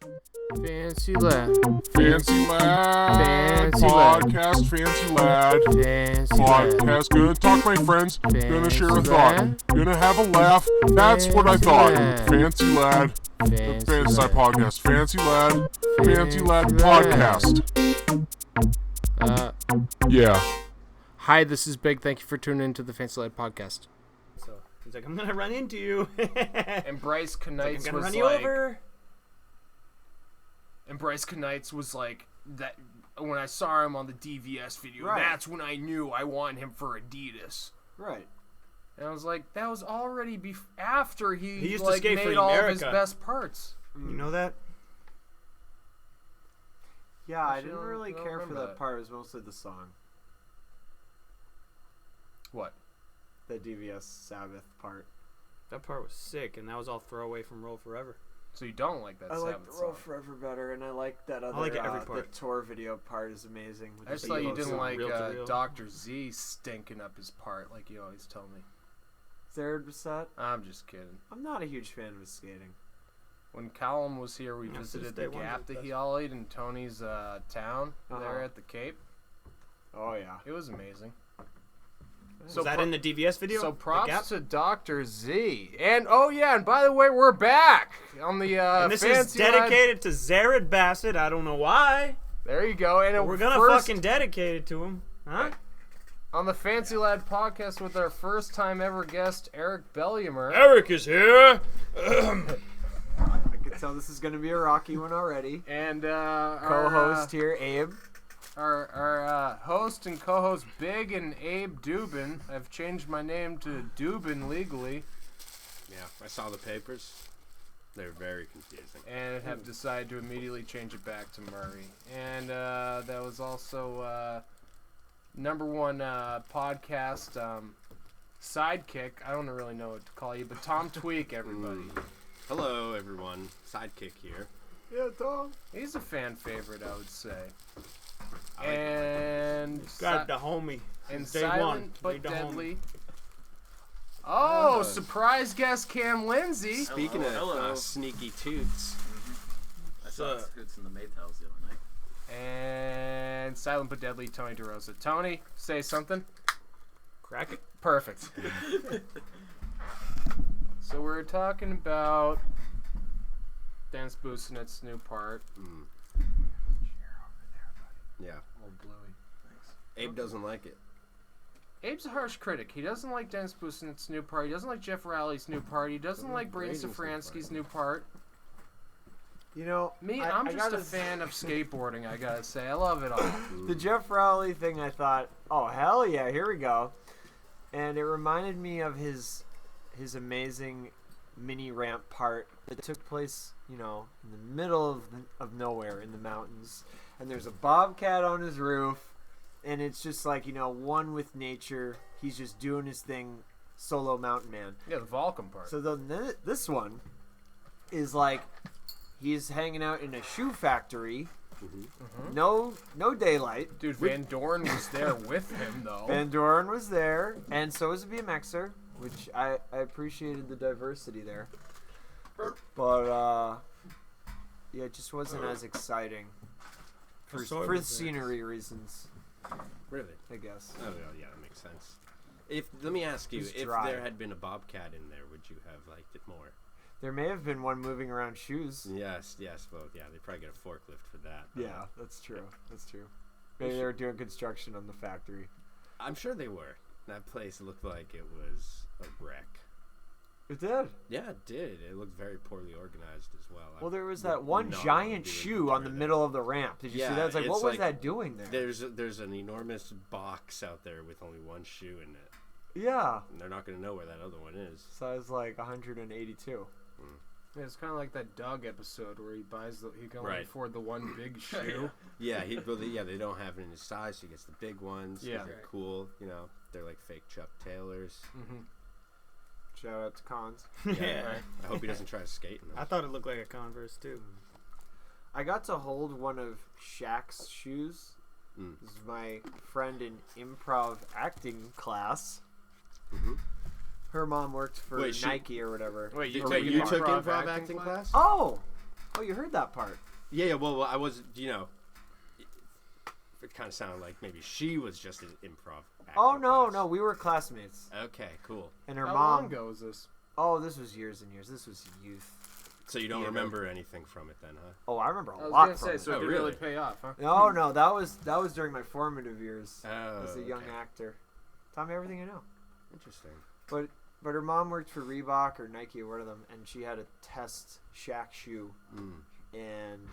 Fancy lad. Fancy lad. Fancy lad. Podcast. Fancy lad. Fancy Podcast. lad. Gonna talk to my friends. Gonna Fancy share a thought. lad. Gonna have a laugh. That's what I Fancy thought. lad. Fancy lad. Fancy Fancy lad. podcast. Fancy lad. Fancy lad Fancy podcast. Yeah. Hi, this is Big. Thank you for tuning into the Fancy Lad podcast. So he's like, I'm gonna run into you. And Bryce Knights I'm gonna was run you like, over. and Bryce Knights was like that when I saw him on the DVS video. Right. That's when I knew I wanted him for Adidas. Right. And I was like, that was already after he used to like skate made for all of his America. best parts. You know that? Yeah, I Actually, didn't really I don't care for remember that that. part. It was mostly the song. What? The DVS Sabbath part. That part was sick, and that was all throwaway from Roll Forever. So you don't like that I like Sabbath the Roll song? Forever better, and I like that other. like every The part. tour video part is amazing. with I just the thought you poster. didn't like Reel to reel. Dr. Z stinking up his part like you always tell me. Third Beset. I'm just kidding. I'm not a huge fan of his skating. When Callum was here, we Yeah, visited Day the One's Gap the that he best. ollied in Tony's town there Uh-huh. at the Cape. Oh yeah. It was amazing. Was that in the DVS video? So The Gap? props to Dr. Z. And oh yeah, and by the way, we're back on the And this is Fancy Lad- dedicated to Zared Bassett. I don't know why. There you go. And We're gonna first, fucking dedicate it to him, huh? on the Fancy Lad podcast with our first time ever guest, Eric Belliamer. Eric is here. I can tell this is gonna be a rocky one already. And Co-host here, Abe. Our host and co-host Big and Abe Dubin. I've changed my name to Dubin legally, Yeah, I saw the papers. They're very confusing. and have decided to immediately change it back to Murray. And that was also number one podcast sidekick. I don't really know what to call you, but Tom Tweak, everybody. Hello, everyone. Sidekick here. Yeah, Tom. He's a fan favorite, I would say. I like And Got the homie. and Day silent one. but Day the homie. deadly. Oh, surprise guest Cam Lindsay. Speaking Hello. of sneaky toots, I saw So- Scoots in the Maytals the other night. And silent but deadly Tony DeRosa. Tony, say something. Crack it. Perfect. So we're talking about Dennis Busenet's new part. yeah, Old Bluey. Thanks. Abe doesn't like it. Abe's a harsh critic. He doesn't like Dennis Busenet's new part. He doesn't like Jeff Rowley's new part. He doesn't like Brady Braden's new Safransky's new part. You know, Me, I I'm just gotta a fan of skateboarding, I gotta say. I love it all. The Jeff Rowley thing, I thought, oh hell yeah, here we go, and it reminded me of his amazing mini ramp part that took place, you know, in the middle of nowhere in the mountains, and there's a bobcat on his roof, and it's just like, you know, one with nature. He's just doing his thing, solo mountain man. Yeah, the Vulcan part. So then this one is like he's hanging out in a shoe factory. No daylight. Dude, Van Dorn was there with him, though. Van Doren was there, and so was a BMXer, which I appreciated the diversity there. But yeah, it just wasn't as exciting for So it for was scenery reasons, Really? I guess. Oh, yeah, that makes sense. Let me ask you, It's if dry. there had been a bobcat in there, would you have liked it more? There may have been one moving around shoes. Yes, well, yeah, they probably get a forklift for that. Yeah, that's true. That's true. Maybe they were doing construction on the factory. I'm sure they were. That place looked like it was a wreck. It did. Yeah, it did. It looked very poorly organized as well. Well, there was I that would one not giant be able shoe to on the do that. middle of the ramp. Did you see Yeah, that? It's like, it's what was like- that doing there? There's an enormous box out there with only one shoe in it. Yeah. And they're not going to know where that other one is. Size like 182. Yeah, it's kind of like that Doug episode where he can only Right. afford the one big shoe. Yeah, they don't have it in his size, so he gets the big ones. 'cause Yeah. They're cool, you know. They're like fake Chuck Taylors. Mm-hmm. Shout out to Cons. Yeah. Right. I hope he doesn't try to skate in them. I thought it looked like a Converse too. I got to hold one of Shaq's shoes. Mm. This is my friend in improv acting class. Mhm. Her mom worked for Wait, she- Nike or whatever. Wait, you Or took you improv took acting improv acting class? Oh, Oh, you heard that part. Yeah. Well, I was. It kind of sounded like maybe she was just an improv actor. Oh no, class. no, we were classmates. Okay, cool. And her How mom. long ago was this? Oh, this was years and years. This was youth. So you don't Theater. remember anything from it then, huh? Oh, I remember a I was lot gonna from say, it. so it Oh, didn't really really? pay off, huh? No, that was during my formative years Oh, as a young okay. actor. Taught me everything I know. Interesting. But her mom worked for Reebok or Nike or one of them, and she had a test Shaq shoe, and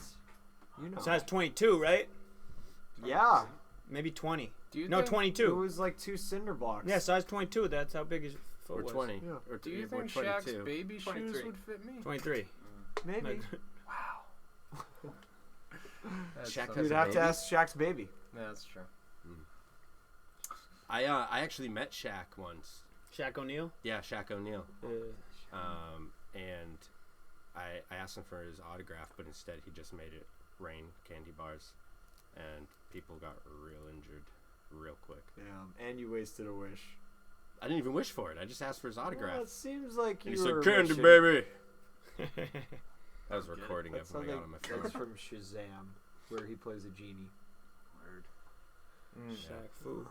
Size 22, right? yeah, Maybe 20. Do you No, think, it 22. was like 2 cinder blocks. Yeah, size 22. That's how big his foot Or was. 20. Yeah. Or Do you or think 22. Shaq's baby shoes 23. would fit me? 23. maybe. That's Shaq tough. has You'd a have to baby? ask Shaq's baby. Yeah, that's true. I actually met Shaq once. Shaq O'Neal. Yeah, Shaq O'Neal. Uh, And I asked him for his autograph, but instead he just made it rain candy bars, and people got real injured real quick. Yeah, and you wasted a wish. I didn't even wish for it. I just asked for his autograph. Well, it seems like and you he were said, "Candy, wishing- baby." I was recording it That's when I got on my something that's phone. from Shazam, where he plays a genie. Word. Shaq Fu.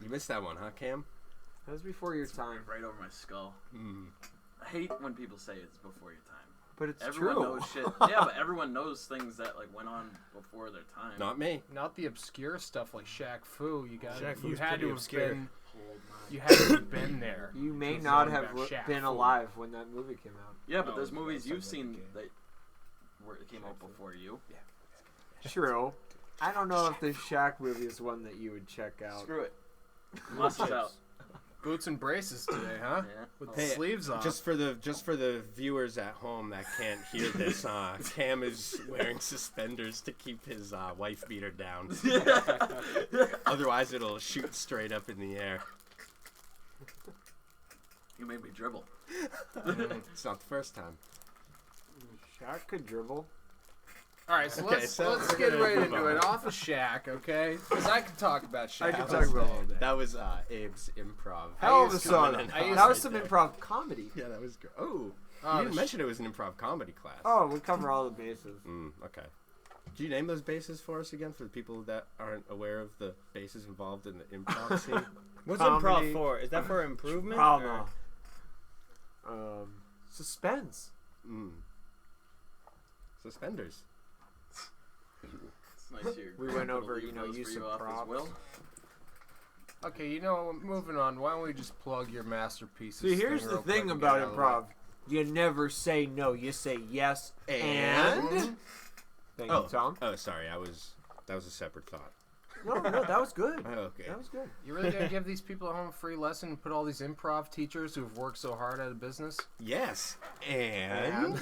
You missed that one, huh, Cam? That was before your time, Right over my skull. I hate when people say it's before your time. but it's Everyone true. knows shit. Yeah, but everyone knows things that like went on before their time. Not me. Not the obscure stuff like Shaq Fu. You got. Shaq You Fu's had pretty to have obscure. been. Hold my- You had to have been there. You may to not learn have about Shaq been Fu. alive when that movie came out. Yeah, but Oh, there's movies that's you've like seen the game. that where it came out before you. True. I don't know if the Shaq movie is one that you would check out. Screw it. Lost is out. Boots and braces today, huh? Yeah. With Hey, the sleeves off. Just for the viewers at home that can't hear this, Cam is wearing suspenders to keep his wife beater down. Otherwise, it'll shoot straight up in the air. You made me dribble. It's not the first time. Shaq could dribble. All right, so Okay, let's so let's we're get gonna right move into on. it. Off of Shaq, okay? Because I could talk about Shaq. I could all talk about day. all day. That was Abe's improv. Hell of a used to- song. coming in I used That to- was some improv comedy. Yeah, that was great. Oh, Oh, you didn't the mention it was an improv comedy class. Oh, we cover all the bases. Okay. Can you name those bases for us again for the people that aren't aware of the bases involved in the improv scene? What's Comedy. improv for? Is that for improvement? Drama. or- Suspense. Suspenders. It's nice here. We went over, Leave those use for you of off as props. well. Okay, moving on. Why don't we just plug your masterpieces? See, here's the real thing quick and about get out of the improv. You never say no. You say yes and. Thank you, Tom. Oh, sorry. That was a separate thought. No, that was good. Oh, okay. That was good. way. You really gonna give these people at home a free lesson and put all these improv teachers who've worked so hard out of business? Yes. And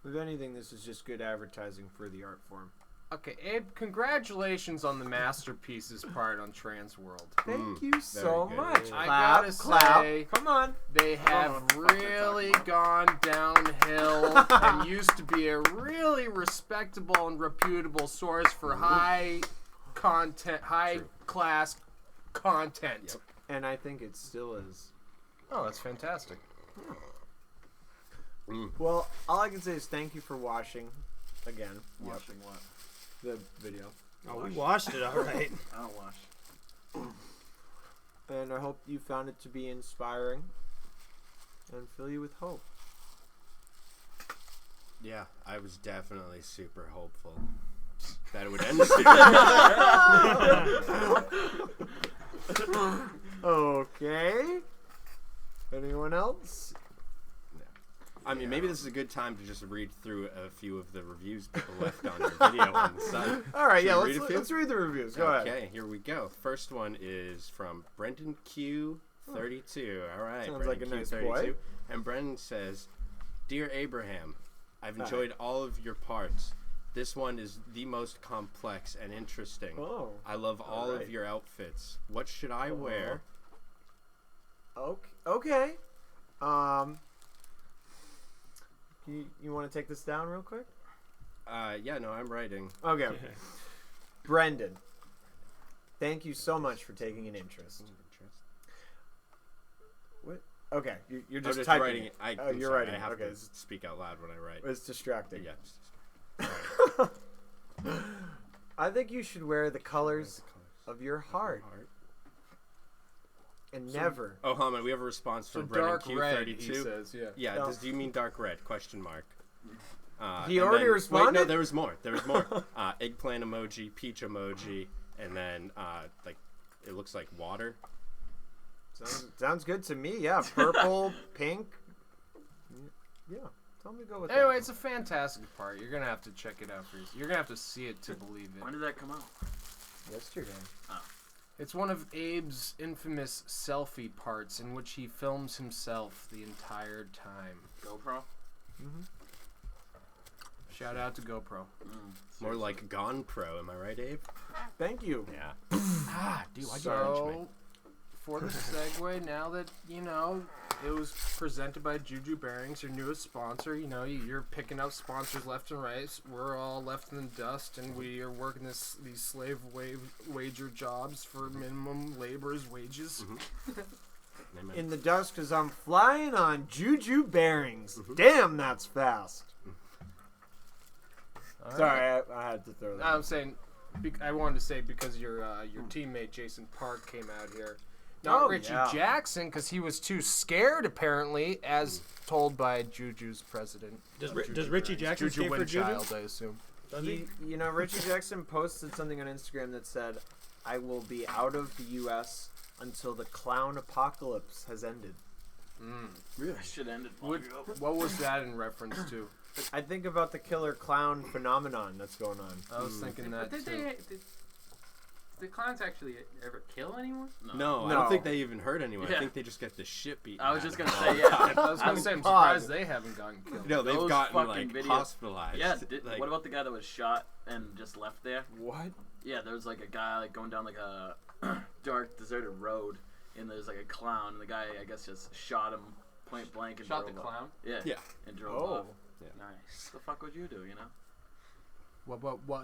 If anything, this is just good advertising for the art form. Okay, Abe, congratulations on the masterpieces part on Trans World. Thank you so good. much. I Clap, gotta clap. say- Come on. They have really gone downhill and used to be a really respectable and reputable source for high content, high class content. Yep. And I think it still is. Oh, that's fantastic. Well, all I can say is thank you for watching again Watching what? the video. Oh, we watched it, all right. I don't watch. And I hope you found it to be inspiring and fill you with hope. yeah, I was definitely super hopeful that it would end soon. Okay. Anyone else? I mean, maybe this is a good time to just read through a few of the reviews people left on your video on the site. All right, Should yeah, we read a few? let's read the reviews. Go ahead. Okay, here we go. First one is from Brendan Q32. All right, Sounds like a Brendan nice Q32. boy. And Brendan says, "Dear Abraham, I've enjoyed all of your parts. This one is the most complex and interesting. Oh. I love all right. of your outfits. What should I wear?" Okay. You want to take this down real quick? Yeah, no, I'm writing. Okay. Brendan, thank you so much for taking an interest. Okay, you're I'm just just typing. writing It. it. I'm You're sorry, writing. I have Okay, to speak out loud when I write. it's distracting. Yeah. I think you should wear the colors of your heart and never. Oh, hold on. We have a response So from Brennan dark red, he Q32. says, yeah. Yeah. No. Do you mean dark red? Question mark. He and already then- responded? Wait, no, there was more. Eggplant emoji, peach emoji, and then like it looks like water. Sounds good to me. Yeah, purple, pink. Yeah, tell me to go with Anyway, that. it's a fantastic part. You're gonna have to check it out for yourself. You're gonna have to see it to believe When it. did that come out? Yesterday. It's one of Abe's infamous selfie parts in which he films himself the entire time. GoPro? Shout out to GoPro. More like Gone Pro. Am I right, Abe? Thank you. Yeah. Dude, why'd you punch me? So, for the segue, now that, it was presented by Juju Bearings, your newest sponsor, you're picking up sponsors left and right. We're all left in the dust, and we are working these slave wager jobs for minimum labor's wages. Amen. In the dust because I'm flying on Juju Bearings. Damn, that's fast. All right. Sorry, I had to throw that. I'm saying, I wanted to say because your teammate Jason Park came out here. Not Richie Jackson, because he was too scared, apparently, as told by Juju's president. Does Juju Richie Bearings. Jackson Juju stay for Juju? Windchild, I assume. Does he? Richie Jackson posted something on Instagram that said, "I will be out of the U.S. until the clown apocalypse has ended." That shit ended long ago. What was that in reference to? I think about the killer clown phenomenon that's going on. I was thinking that But too. did clowns actually ever kill anyone? No, I No. don't think they even hurt anyone. Yeah. I think they just get the shit beaten. I was out just of gonna them say, all the yeah. time. I was gonna say, I'm God. surprised they haven't gotten killed. No, they've Those gotten fucking like videos. hospitalized. Yeah, Like, what about the guy that was shot and just left there? What? Yeah, there was like a guy like going down like a dark, deserted road, and there's like a clown, and the guy, I guess, just shot him point blank and Shot the drove off. clown? Yeah. Yeah. And drove Oh. off. Nice. What the fuck would you do, What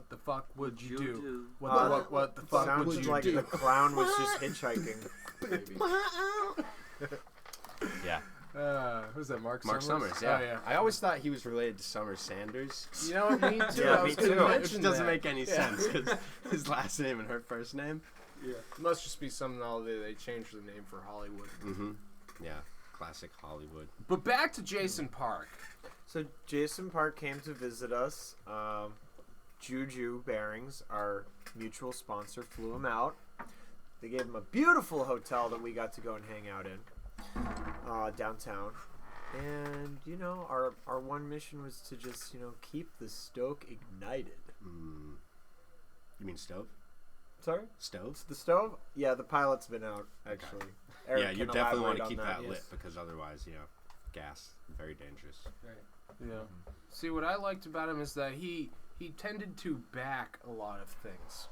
the fuck would you do? do? What the fuck Sounds would you like do? the clown was just hitchhiking. Maybe. Yeah. Who's that? Mark Mark Summers, yeah. Oh, yeah. I always thought he was related to Summer Sanders. You know what? Me too. Yeah, I me was gonna too. Which mention doesn't that. make any sense because his last name and her first name. It must just be something they changed the name for Hollywood. Mm-hmm. Yeah. Classic Hollywood. But back to Jason Park. So Jason Park came to visit us. Juju Bearings, our mutual sponsor, flew him out. They gave him a beautiful hotel that we got to go and hang out in downtown. And, our one mission was to just, keep the stoke ignited. You mean stove? Sorry? Stove? The stove? Yeah, the pilot's been out, actually. Eric Yeah, you can definitely want elaborate to on keep that lit yes. because otherwise, gas, very dangerous. Yeah. See, what I liked about him is that he tended to back a lot of things.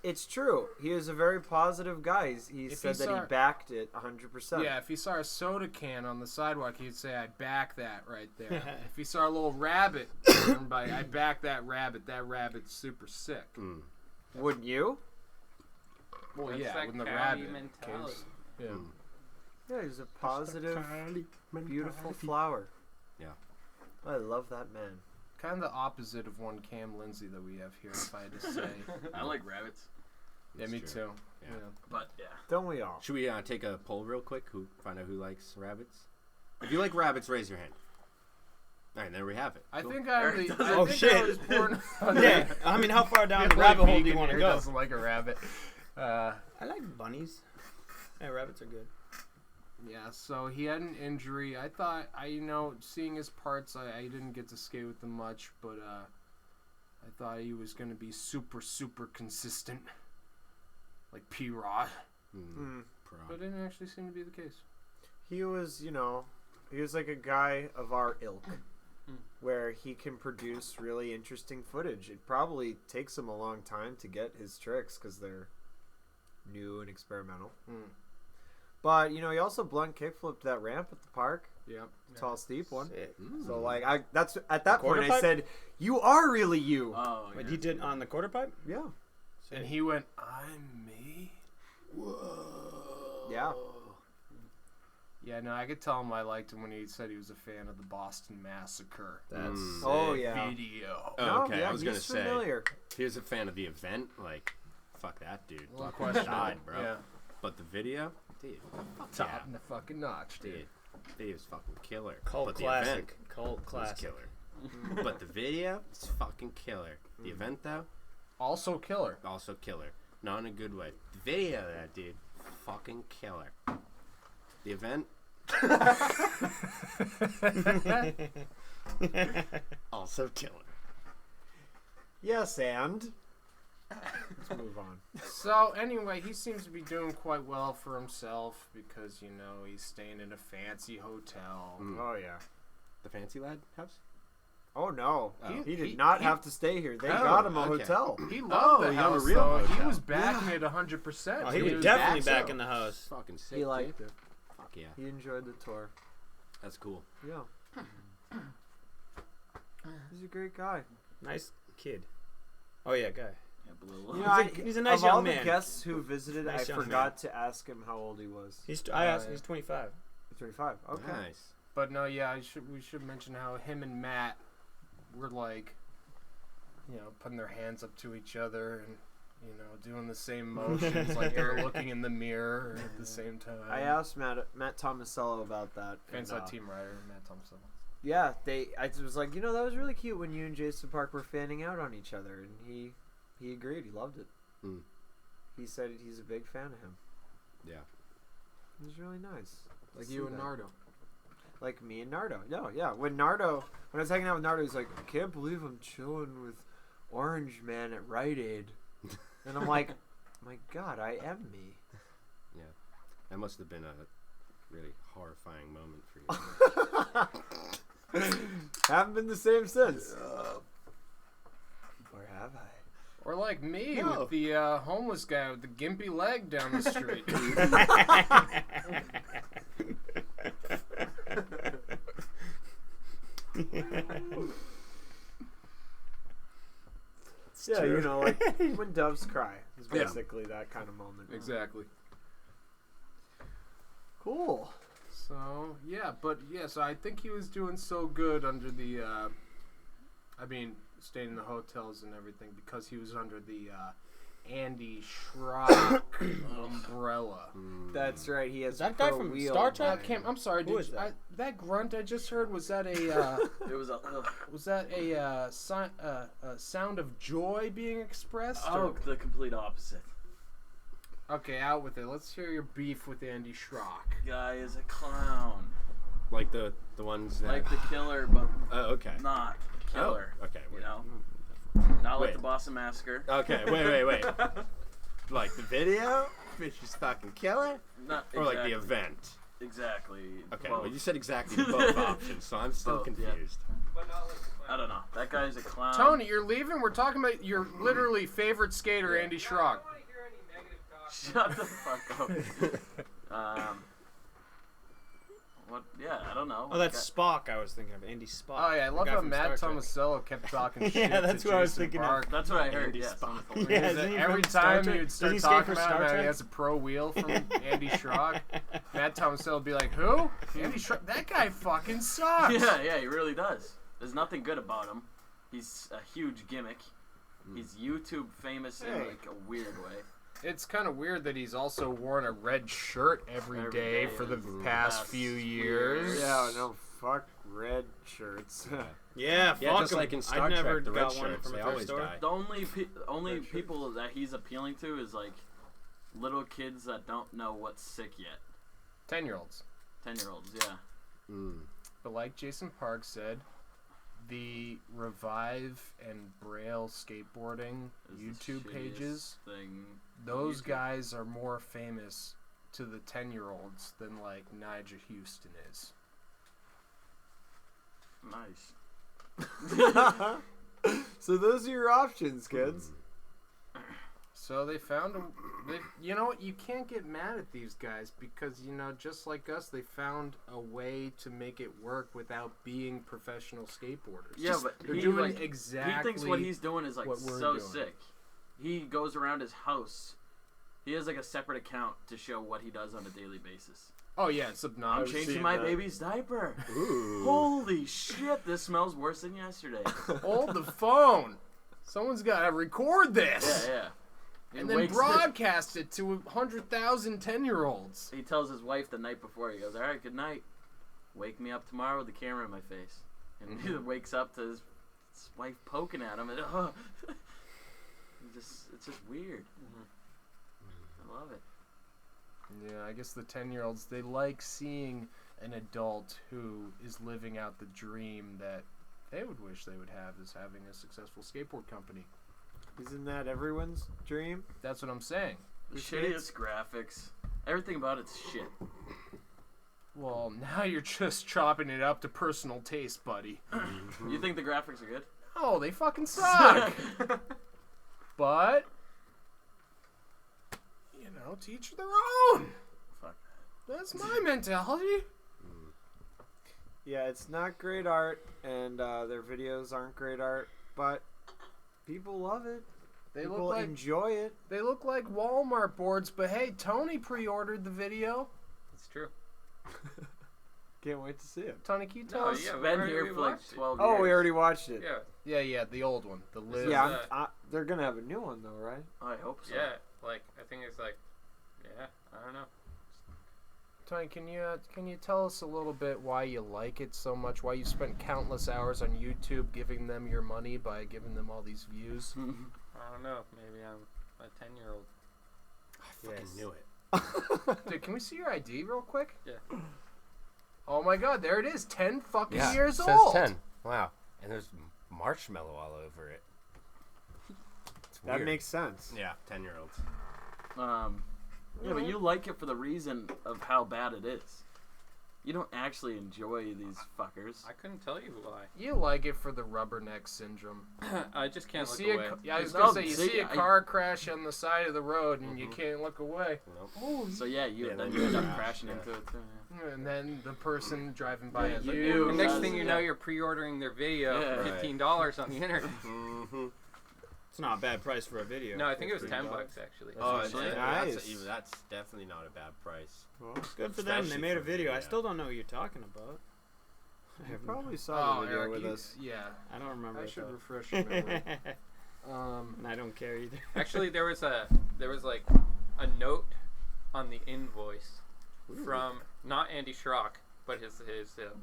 It's true. He is a very positive guy. He If said he that he saw- backed it 100%. Yeah, if he saw a soda can on the sidewalk, he'd say, "I back that right there." If he saw a little rabbit, I back that rabbit. That rabbit's super sick. Wouldn't you? Well, That's yeah, that when the Cali rabbit mentality. case. Yeah. Yeah, he's a positive, beautiful flower. Yeah. I love that man. Kind of the opposite of one Cam Lindsay that we have here, if I had to say. I like rabbits, Yeah, me That's too. true. Yeah. but yeah. Don't we all? Should we take a poll real quick? Find out who likes rabbits? If you like rabbits, raise your hand. All right, there we have it. I Cool. think I'm Eric the. doesn't- I Oh, think shit. I was born. Yeah, I mean, how far down You're the rabbit hole do vegan you want to here, go? Doesn't like a rabbit. I like bunnies. Yeah, rabbits are good. Yeah, so he had an injury. I thought, seeing his parts, I didn't get to skate with him much, but I thought he was going to be super, super consistent. Like P-Rod. But it didn't actually seem to be the case. He was, he was like a guy of our ilk. Where he can produce really interesting footage. It probably takes him a long time to get his tricks because they're new and experimental. But, he also blunt kickflipped that ramp at the park. Yep. Tall, steep one. Sick. So, that's at that point quarter I pipe? said, you are really you. Oh, Wait, yeah. he did on the quarter pipe? Yeah. And he went, "I'm me." Yeah. Yeah, no, I could tell him I liked him when he said he was a fan of the Boston Massacre. That's Oh, sick. yeah. Video. Oh, No, okay, yeah, I was gonna he's say familiar. he was a fan of the event. Like, fuck that dude. Well, Fucking question. died, bro. Yeah. But the video, dude, Top yeah. in the fucking notch, dude. dude, he was fucking killer. Cult but classic. The Cult event was classic. killer. But the video, it's fucking killer. The event though, Also killer. also killer. Not in a good way. The video, of that dude, fucking killer. The event, also killer. Yes, and let's move on. So anyway, he seems to be doing quite well for himself because he's staying in a fancy hotel. Oh yeah. The Fancy Lad house. Oh no, Oh. he did not have to stay here. They got him a okay. hotel. He loved Oh, the you have a house, real though. He hotel. was backing it 100%. Oh, he dude. was definitely back back so. in the house. Fucking sick. He liked dude. it. Fuck yeah. He enjoyed the tour. That's cool. Yeah. He's a great guy. Nice kid. Oh yeah, guy. Yeah, blue. You know, He's a nice of young all man. the guests who visited, Nice I young forgot to ask him how old he was. I asked. He's 25. 35. Okay. Nice. But no, yeah, we should mention how him and Matt were like, putting their hands up to each other and doing the same motions, like they're looking in the mirror at the same time. I asked Matt Tomasello about that. Fans and, on Team Rider, Matt Thompson. Yeah, I was like, that was really cute when you and Jason Park were fanning out on each other, and he agreed. He loved it. Mm. He said he's a big fan of him. Yeah. It was really nice. Like to you see and that. Nardo. Like me and Nardo. No, yeah. When I was hanging out with Nardo, he's like, I can't believe I'm chilling with Orange Man at Rite Aid. And I'm like, my God, I am me. Yeah. That must have been a really horrifying moment for you. Haven't been the same since. Or have I? Or like me No. with the homeless guy with the gimpy leg down the street. Yeah, like when doves cry. It's Yeah. basically that kind of moment. Exactly. Cool. So so I think he was doing so good under the, staying in the hotels and everything because he was under the Andy Schrock umbrella. That's right. He has Is that guy pro from wheel Star I Trek? can't. I'm sorry. Who is that? That grunt I just heard, was that a It was a. sound of joy being expressed? Oh, or- the complete opposite. Okay, out with it. Let's hear your beef with Andy Schrock. Guy is a clown. Like the ones that. Like the killer, but Oh, okay. not killer. Oh, okay. You know? Not like Wait. the Boston Massacre. Okay. Wait. Like the video, which is fucking killer, Not or like the exactly. event. Exactly. Okay. Both. Well, you said exactly both options, so I'm still Both, yeah. confused. I don't know. That guy's a clown. Tony, you're leaving? We're talking about your literally favorite skater, Yeah. Andy Schrock. Shut the fuck up. What? Yeah, I don't know. Oh, that's Spock. I was thinking of Andy Spock. Oh yeah, I the love guy how from Matt Star Trek. Tomasello kept talking shit. Yeah, that's to what I was Jason thinking of. Park. That's what I heard. Andy Yes. Spock. on the Yeah, phone. isn't he Every from Star time Trek? you'd Does start he skate talking for about Star him, he Trek? has a pro wheel from Andy Schrock. Matt Tomasello would be like, "Who? Andy Schrock? That guy fucking sucks." Yeah, he really does. There's nothing good about him. He's a huge gimmick. He's YouTube famous in like a weird way. It's kind of weird that he's also worn a red shirt every day for the past few years. Yeah, no, fuck red shirts. Yeah, Yeah, fuck just him. like in Star I never Trek, the red got one shirts, from they a thrift always store. die. The only Red shirt. people that he's appealing to is like little kids that don't know what's sick yet. 10-year-olds. 10-year-olds, yeah. But like Jason Park said, the Revive and Braille skateboarding Is the YouTube shittiest pages, thing. those YouTube. guys are more famous to the 10-year-olds than like Nigel Houston is. Nice. So those are your options, kids. So they found you know what? You can't get mad at these guys because, just like us, they found a way to make it work without being professional skateboarders. Yeah, but they're he, doing like, exactly. he thinks what he's doing is like what we're so doing. sick. He goes around his house. He has like a separate account to show what he does on a daily basis. Oh yeah, it's I'm obnoxious. changing seen my that. baby's diaper. Ooh. Holy shit, this smells worse than yesterday. Hold the phone. Someone's got to record Yeah, this. yeah. He And then wakes- broadcast it to 100,000 10-year-olds. He tells his wife the night before, he goes, all right, good night. Wake me up tomorrow with the camera in my face. And he wakes up to his wife poking at him. And, it's just weird. I love it. Yeah, I guess the 10-year-olds, they like seeing an adult who is living out the dream that they would wish they would have, is having a successful skateboard company. Isn't that everyone's dream? That's what I'm saying. The shittiest graphics. Everything about it's shit. Well, now you're just chopping it up to personal taste, buddy. You think the graphics are good? Oh, they fucking suck. But, you know, to each their own. Fuck. That's my mentality. Yeah, it's not great art, and their videos aren't great art, but people love it. They People look like enjoy it. they look like Walmart boards, but hey, Tony pre-ordered the video. It's true. Can't wait to see it. Tony, can you tell No, us? yeah, It's been we here for like watched it. 12 Oh, years. we already watched it. Yeah, Yeah, the old one, the live. Yeah, Is, they're gonna have a new one though, right? I hope so. yeah. Like I think it's like, yeah, I don't know. Tony, can you tell us a little bit why you like it so much? Why you spent countless hours on YouTube giving them your money by giving them all these views? I don't know. Maybe I'm a 10-year-old. I fucking knew it. Dude, can we see your ID real quick? Yeah. Oh my God, there it is, 10 fucking Yeah, years it says old. 10. Wow. And there's marshmallow all over it. It's That weird. makes sense. Yeah, 10-year-olds. Yeah, but you like it for the reason of how bad it is. You don't actually enjoy these fuckers. I couldn't tell you why. You like it for the rubberneck syndrome. I just You can't look see away. yeah, I was No, gonna say you see, see a I- car crash on the side of the road and you can't look away. Nope. So yeah, you Yeah, then then you you end up crash, crashing yeah. into it too. Yeah. And then the person driving by Yeah, you. And next Yeah. thing you know, you're pre-ordering their video Yeah. for Right. $15 on the internet. Mm-hmm. It's not a bad price for a video. No, I think it was $15. $10 actually. Oh, actually nice. that's definitely not a bad price. Well, Good for them. They Especially made a for video. I video. still don't know what you're talking about. I you have probably saw Oh, the video Eric, with you- us. yeah. I don't remember. I it, should though. refresh your memory. And I don't care either. Actually, there was like a note on the invoice from not Andy Schrock, but his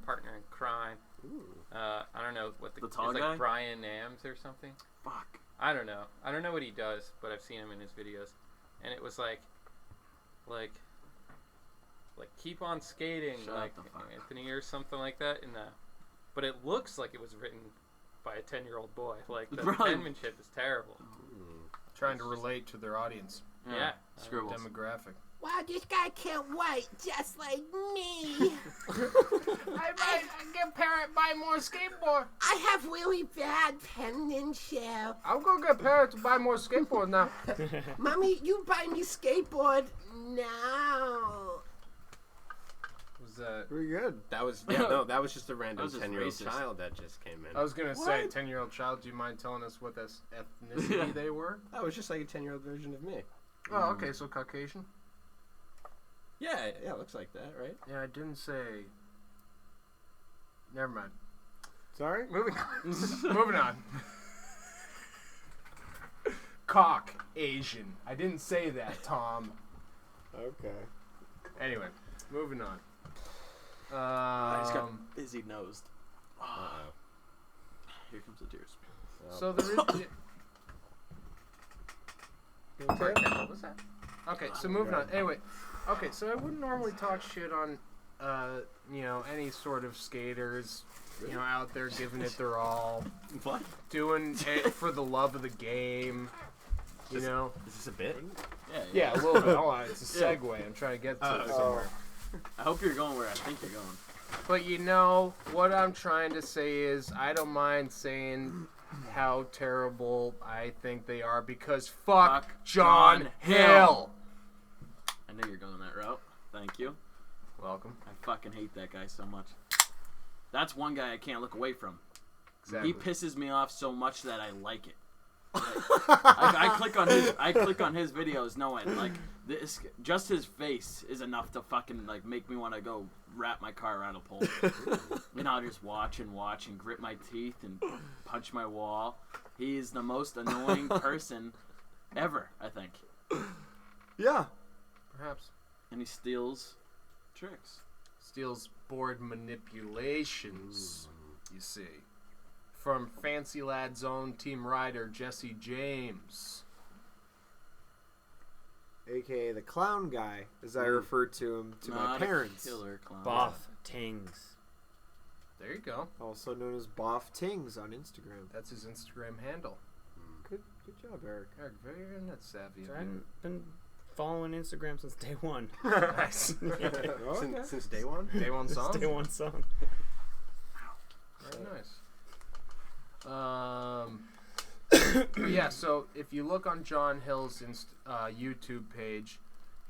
partner in crime. I don't know what The it's tall like guy? Brian Nams or something. Fuck. I don't know. I don't know what he does, but I've seen him in his videos, and it was like keep on skating, Shut like the fuck up. Anthony or something like that. But it looks like it was written by a 10-year-old boy. Like the Right. penmanship is terrible. Trying to relate to their audience Yeah. Scribbles. demographic. Wow, this guy can't wait, just like me. I get parent buy more skateboard. I have really bad penmanship. I'm gonna get parent to buy more skateboard now. Mommy, you buy me skateboard now. Was that? Pretty good. That was that was just a random was just 10-year-old racist. child that just came in. I was gonna say, 10-year-old child. Do you mind telling us what ethnicity Yeah. they were? That was just like a 10-year-old version of me. Oh, okay, so Caucasian. Yeah, it looks like that, right? Yeah, I didn't say. Never mind. Sorry? Moving on. Moving on. Cock Asian. I didn't say that, Tom. Okay. Anyway, moving on. I just got busy nosed. Uh-oh. Here comes the tears. So there is. What was that? Okay, so moving on. Anyway, okay, so I wouldn't normally talk shit on, any sort of skaters, out there giving it their all, What? doing it for the love of the game, Is this a bit? Yeah, a little bit. Hold on, it's a Yeah. segue. I'm trying to get to Oh, it okay. somewhere. I hope you're going where I think you're going. But what I'm trying to say is, I don't mind saying how terrible I think they are because fuck John John Hill. I knew you were going that route. Thank you. Welcome. I fucking hate that guy so much. That's one guy I can't look away from. Exactly. He pisses me off so much that I like it. I click on his videos knowing like Just his face is enough to fucking like make me want to go wrap my car around a pole. And I'll just watch and grit my teeth and punch my wall. He's the most annoying person ever, I think. Yeah. Perhaps. And he steals tricks. Steals board manipulations, you see. From Fancy Lad's own team rider, Jesse James. AKA the clown guy, as I refer to him to my Not a parents. killer clown. Boff Tings. There you go. Also known as Boff Tings on Instagram. That's his Instagram handle. Good job, Eric. Eric, very internet savvy. I haven't been following Instagram since day one. Nice. Since day one? Day one song? Day one song. Very nice. Yeah, so if you look on John Hill's YouTube page,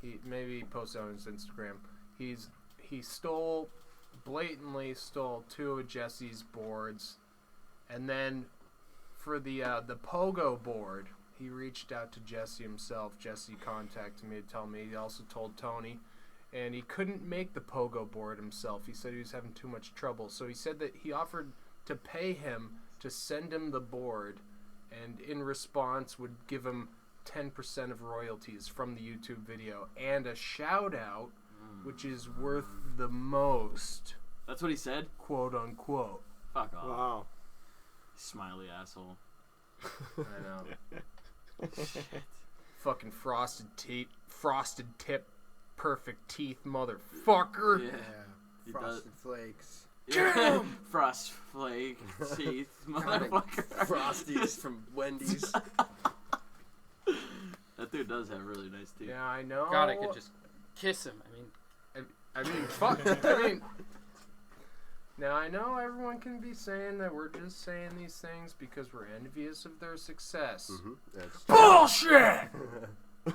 he posted on his Instagram. He blatantly stole 2 of Jesse's boards, and then for the pogo board, he reached out to Jesse himself. Jesse contacted me to tell me. He also told Tony, and he couldn't make the pogo board himself. He said he was having too much trouble, so he said that he offered to pay him to send him the board, and in response would give him 10% of royalties from the YouTube video and a shout out, which is worth the most, That's what he said? quote unquote. Fuck off. Wow. Smiley asshole. I know. Fucking frosted tip, perfect teeth, motherfucker. Yeah. He does. Frosted Flakes. Yeah. Frost flake teeth, motherfucker. Frosties from Wendy's. That dude does have really nice teeth. Yeah, I know. God, I could just kiss him. I mean, fuck. I mean, now I know everyone can be saying that we're just saying these things because we're envious of their success. That's Bullshit! That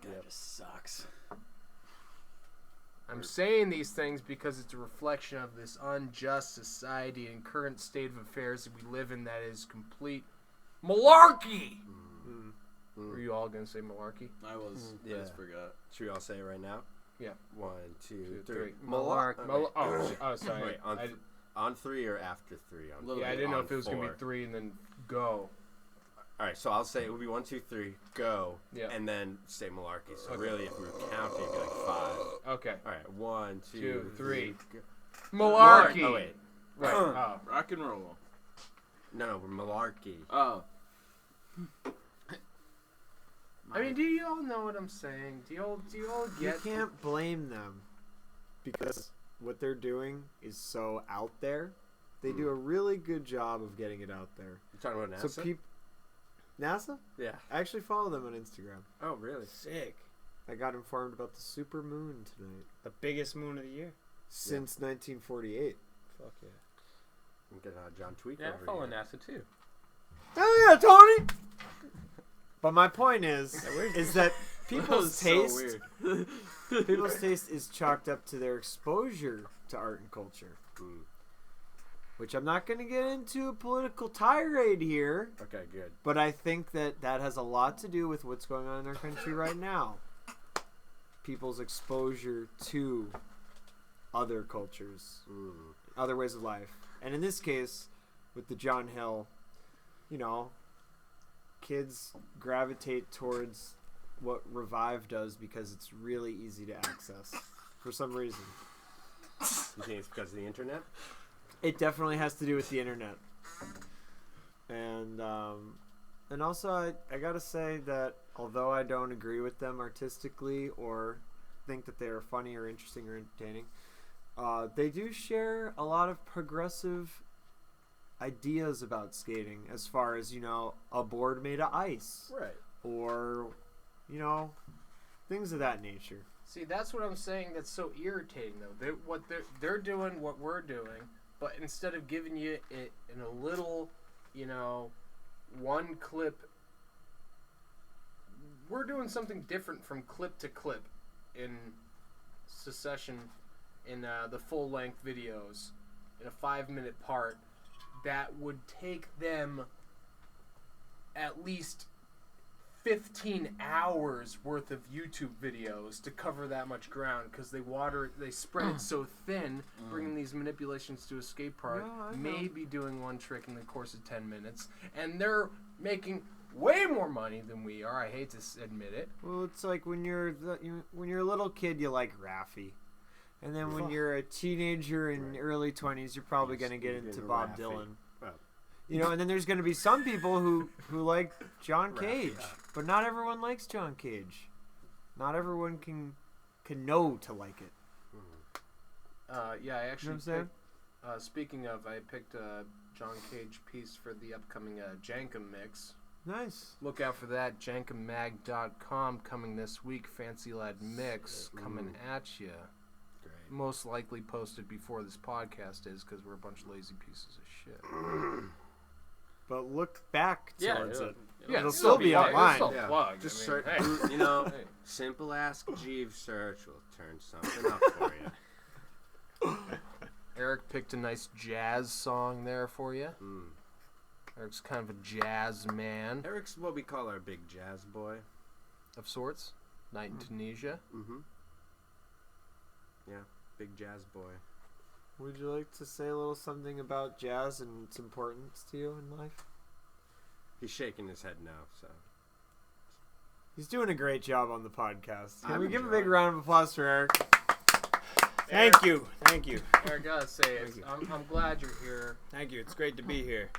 guy just sucks. I'm saying these things because it's a reflection of this unjust society and current state of affairs that we live in that is complete malarkey. Were you all going to say malarkey? I was. I just forgot. Should we all say it right now? Yeah. 1, 2, 3. Sorry. Wait, on 3 or after 3? Yeah, I didn't know on if it was going to 4. be 3 and then go. All right, so I'll say it would be 1, 2, 3, go, Yeah. and then say malarkey. So Okay. really, if we were counting, it'd be like 5. Okay. All right, 1, 2, 2, 3. go. Malarkey. Oh wait, Right. Oh. Rock and roll. no, we're malarkey. Oh. I mean, do you all know what I'm saying? Do you all You get? can't blame them because what they're doing is so out there. They do a really good job of getting it out there. You talking about NASA? So NASA? Yeah. I actually follow them on Instagram. Oh, really? Sick. I got informed about the super moon tonight The biggest moon of the year. since 1948. Fuck yeah. I'm getting John Tweak Yeah, I over follow here. NASA too. Oh yeah, Tony. But my point is that people's So taste, weird. people's taste is chalked up to their exposure to art and culture. Which I'm not going to get into a political tirade here, Okay, good. but I think that has a lot to do with what's going on in our country right now. People's exposure to other cultures, other ways of life. And in this case, with the John Hill, kids gravitate towards what Revive does because it's really easy to access for some reason. You think it's because of the internet? It definitely has to do with the internet. And also I gotta say that although I don't agree with them artistically or think that they are funny or interesting or entertaining, they do share a lot of progressive ideas about skating as far as, a board made of ice. Right. Or, things of that nature. See, that's what I'm saying. That's so irritating, though. They're doing what we're doing, but instead of giving you it in a little, one clip, we're doing something different from clip to clip in succession in the full-length videos in a 5-minute part that would take them at least 15 hours worth of YouTube videos to cover that much ground because they spread it so thin, bringing these manipulations to a skate park, No, I know. maybe doing one trick in the course of 10 minutes, and they're making way more money than we are. I hate to admit it. Well, it's like when you're a little kid, you like Raffi, and then when you're a teenager in early 20s, you're probably gonna get into Bob Dylan. Well, You know, and then there's gonna be some people who like John Cage, but not everyone likes John Cage. Not everyone can know to like it. Yeah, I actually You know what I'm saying? speaking of, I picked a John Cage piece for the upcoming Jankum mix. Nice. Look out for that, jankummag.com coming this week. Fancy Lad mix coming at you. great. Most likely posted before this podcast is because we're a bunch of lazy pieces of shit. But look back towards it. It'll still be online. It'll still Yeah. plug. Just I mean, search, hey. you know, Hey. simple Ask Jeeves search will turn something up for you. Eric picked a nice jazz song there for you. Mm. Eric's kind of a jazz man Eric's what we call our big jazz boy. of sorts. Night in Tunisia. Mm-hmm. Yeah, big jazz boy. Would you like to say a little something about jazz and its importance to you in life? He's shaking his head now, so. He's doing a great job on the podcast. Can I'm we give a enjoying big it. round of applause for Eric? Thank you. Thank you. Eric, gotta say it. I'm glad you're here. Thank you. It's great to be here.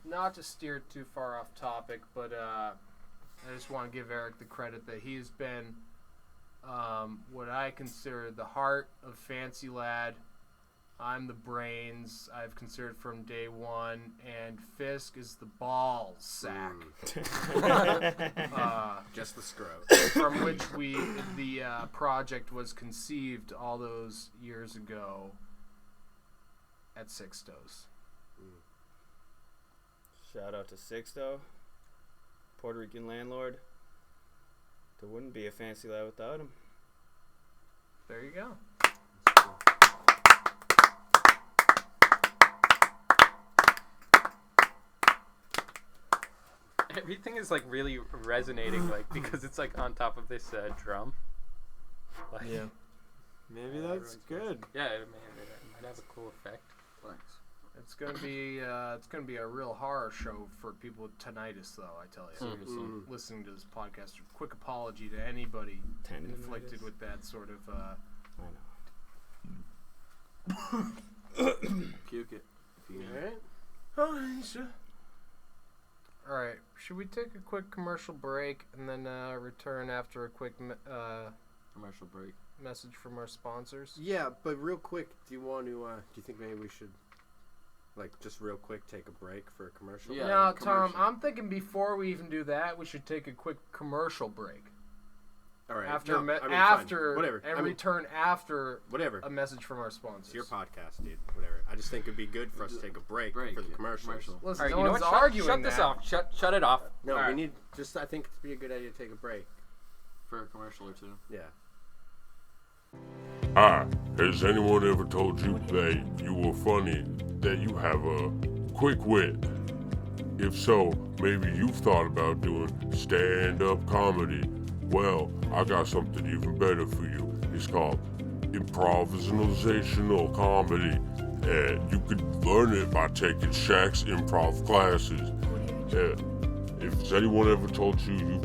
Not to steer too far off topic, but I just want to give Eric the credit that he's been what I consider the heart of Fancy Lad. I'm the brains. I've considered from day one, and Fisk is the ball sack Just the scrot. from which the project was conceived all those years ago at Sixto's. Shout out to Sixto, Puerto Rican landlord. There wouldn't be a Fancy Lad without him. There you go. Everything is like really resonating, like because it's like on top of this drum. Like, Yeah. Maybe that's good. yeah, it might have a cool effect. Thanks. It's gonna be a real horror show for people with tinnitus, though. I tell you, seriously, listening to this podcast. Quick apology to anybody inflicted with that sort of. Puke it. If you All right. Should we take a quick commercial break and then return after a quick commercial break. message from our sponsors? Yeah, but real quick, do you think maybe we should, like, just real quick take a break for a commercial? Yeah. No, Tom. commercial. I'm thinking before we even do that, we should take a quick commercial break. All right. After No, I mean, fine. after Whatever. and I mean, return after whatever. a message from our sponsors. It's your podcast, dude. Whatever. I just think it'd be good for us to take a break for the yeah, commercials. commercial. Listen, All right, no you know one's what? arguing Shut this that. off. Shut it off. No, All we right. need just. I think it'd be a good idea to take a break. For a commercial or two. Yeah. Hi, has anyone ever told you that you were funny, that you have a quick wit? If so, maybe you've thought about doing stand-up comedy. Well, I got something even better for you. It's called improvisational comedy, and you could learn it by taking Shaq's improv classes. Yeah. If anyone ever told you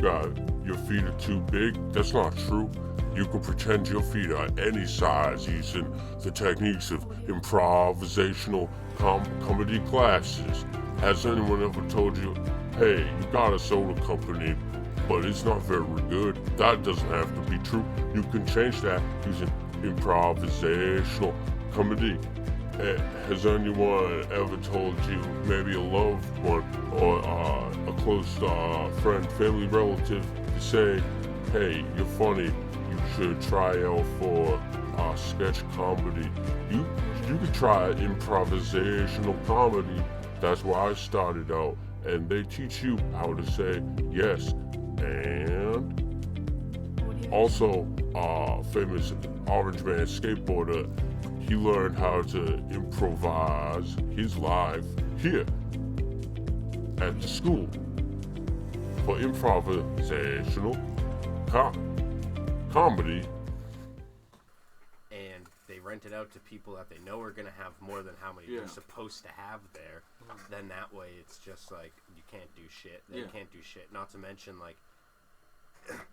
your feet are too big, that's not true. You can pretend your feet are any size using the techniques of improvisational comedy classes. Has anyone ever told you, hey, you got a soda company, but it's not very good? That doesn't have to be true. You can change that using improvisational comedy. Has anyone ever told you, maybe a loved one or a close friend, family relative, to say, hey, you're funny, you should try out for sketch comedy? You could try improvisational comedy. That's where I started out. And they teach you how to say yes and also famous Orange Man skateboarder. He learned how to improvise his life here at the school. for improvisational comedy. And they rent it out to people that they know are gonna have more than how many Yeah. they're supposed to have there. Then that way it's just like you can't do shit. They can't do shit. Not to mention, like,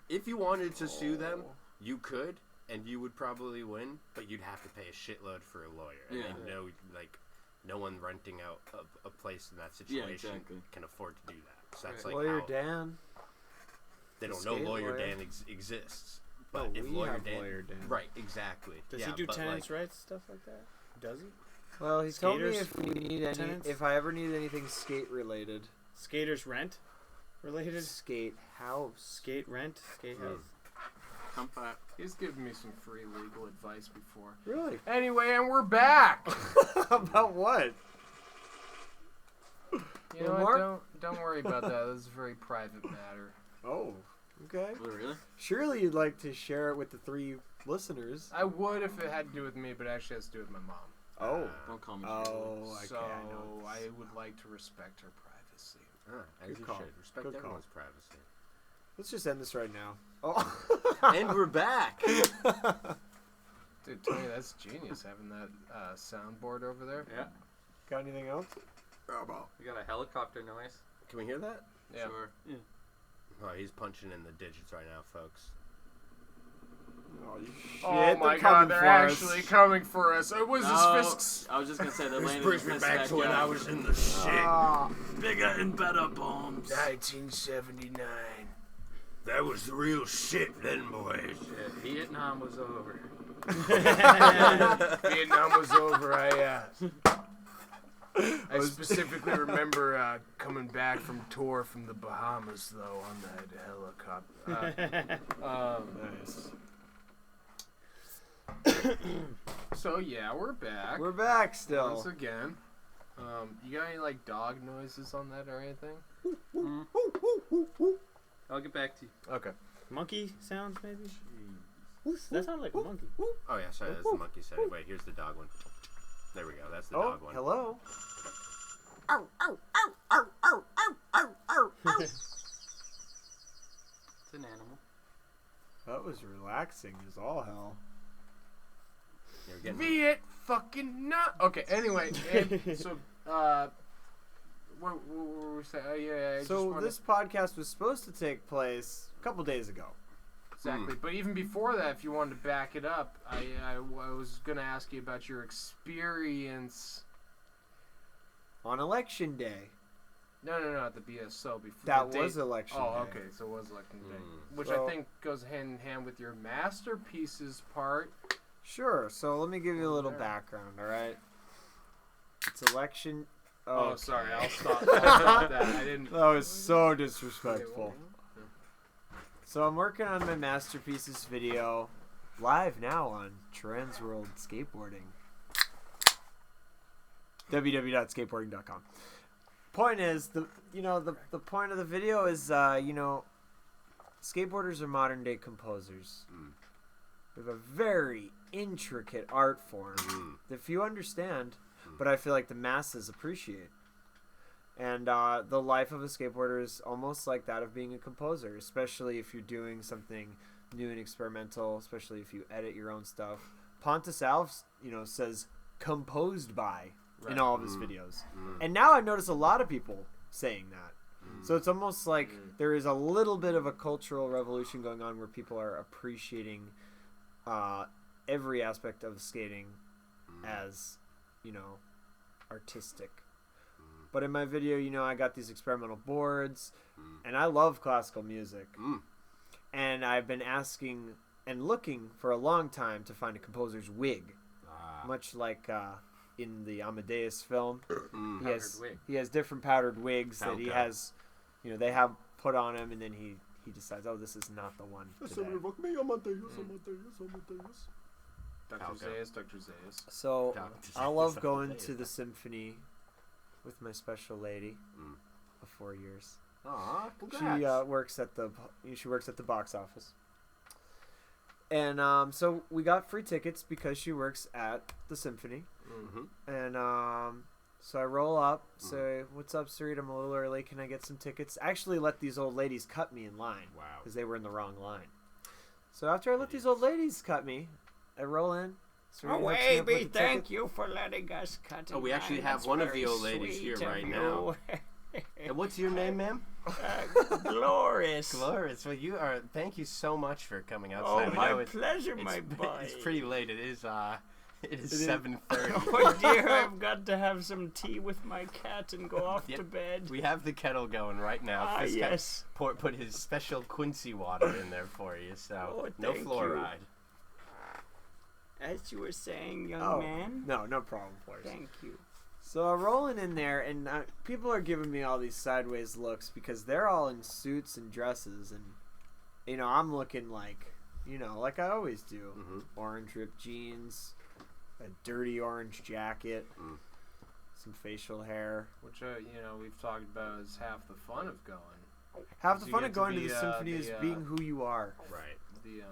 if you wanted to sue them, you could, and you would probably win, but you'd have to pay a shitload for a lawyer. And Yeah. they know, like, no one renting out a place in that situation exactly. can afford to do that. So that's Right. like Lawyer how Dan. they the don't know skate Lawyer lawyer. Dan exists. But Oh, if we Lawyer have Dan, Lawyer Dan. right, exactly. Does yeah, he do but, tenants' like, rights stuff like that? Does he? Well, he told me Skaters, if we need any, tenants? if I ever need anything skate related, Skaters rent related? skate house. Skate rent? Skate house? Come back. He's given me some free legal advice before. Really? Anyway, and we're back. About what? You Well, know Mark- what? Don't worry about that. This is a very private matter. Oh, okay. Oh, really? Surely you'd like to share it with the 3 listeners. I would if it had to do with me, but it actually has to do with my mom. Oh. Don't call me. Oh, okay. So I know. I would like to respect her privacy. as Good you call. should. Respect Good call. everyone's privacy. Let's just end this right now. Oh. And we're back. Dude, Tony, that's genius having that soundboard over there. Yeah. Got anything else? We got a helicopter noise. Can we hear that? Yeah. Sure. Yeah. Oh, he's punching in the digits right now, folks. Oh, you shit. Oh my they're god, coming they're for us. actually coming for us. It was his fisks. I was just gonna say the This landing brings me back to when I was in the shit. Ah. bigger and better bombs. 1979. That was the real shit then, boys. Yeah, Vietnam was over. Vietnam was over. I specifically remember coming back from tour from the Bahamas, though, on that helicopter. Nice. So yeah, we're back. We're back still. Once again. You got any like dog noises on that or anything? I'll get back to you. Okay. Monkey sounds, maybe? That sounded like a monkey. Oh yeah, sorry, that's the monkey setting. Wait, here's the dog one. There we go. That's the Oh, dog one. hello. It's an animal. That was relaxing as all hell. You're getting Viet fucking nut. Okay. Anyway, and so what were we saying? Yeah. I just So wanted- this podcast was supposed to take place a couple days ago. exactly. But even before that, if you wanted to back it up, I was gonna ask you about your experience. On election day. No, at the BSO before. That the was date- election Oh, day. okay. So it was election day, which So- I think goes hand in hand with your masterpieces part. Sure. So let me give you a little There. background, all right? It's election. Oh, okay. sorry. I'll stop that. I didn't. That was so disrespectful. So I'm working on my masterpieces video, live now on Transworld Skateboarding. www.skateboarding.com. Point is, the point of the video is, skateboarders are modern day composers. We have a very intricate art form that few understand, but I feel like the masses appreciate. And the life of a skateboarder is almost like that of being a composer, especially if you're doing something new and experimental, especially if you edit your own stuff. Pontus Alves, says composed by in all of his videos. And now I've noticed a lot of people saying that. So it's almost like there is a little bit of a cultural revolution going on where people are appreciating every aspect of skating as, artistic. But in my video, I got these experimental boards, and I love classical music. And I've been asking and looking for a long time to find a composer's wig, much like in the Amadeus film. He has different powdered wigs that he has, they have put on him, and then he decides, oh, this is not the one today. Dr. Zayas. So Dr. I love Zayas. going to the symphony with my special lady of 4 years. Aw, She works at the box office, and so we got free tickets because she works at the symphony, and So I roll up, say, "What's up, street? I'm a little early. Can I get some tickets?" I actually let these old ladies cut me in line. Wow. Because they were in the wrong line. So after I let these old ladies cut me, I roll in. Oh, hooks me up with baby, the thank ticket. you for letting us cut. Oh, we actually have one of the old ladies here right now. And what's your name, ma'am? Glorious. Glorious. Well, thank you so much for coming outside. Oh, I know my it's- pleasure, my boy. It's pretty late. It is 7:30. Oh dear, I've got to have some tea with my cat and go off Yep. to bed. We have the kettle going right now. Ah, Fisk got- yes. Put his special Quincy water in there for you, so Oh, no thank fluoride. As you were saying, young Oh, man. no problem, Forrest. Thank you. So I'm rolling in there, and people are giving me all these sideways looks because they're all in suits and dresses, and I'm looking like like I always do. Mhm. Orange ripped jeans, a dirty orange jacket, some facial hair. Which we've talked about is half the fun of going. Half the You fun get of to going to be, the symphony is the, being who you are. Right. The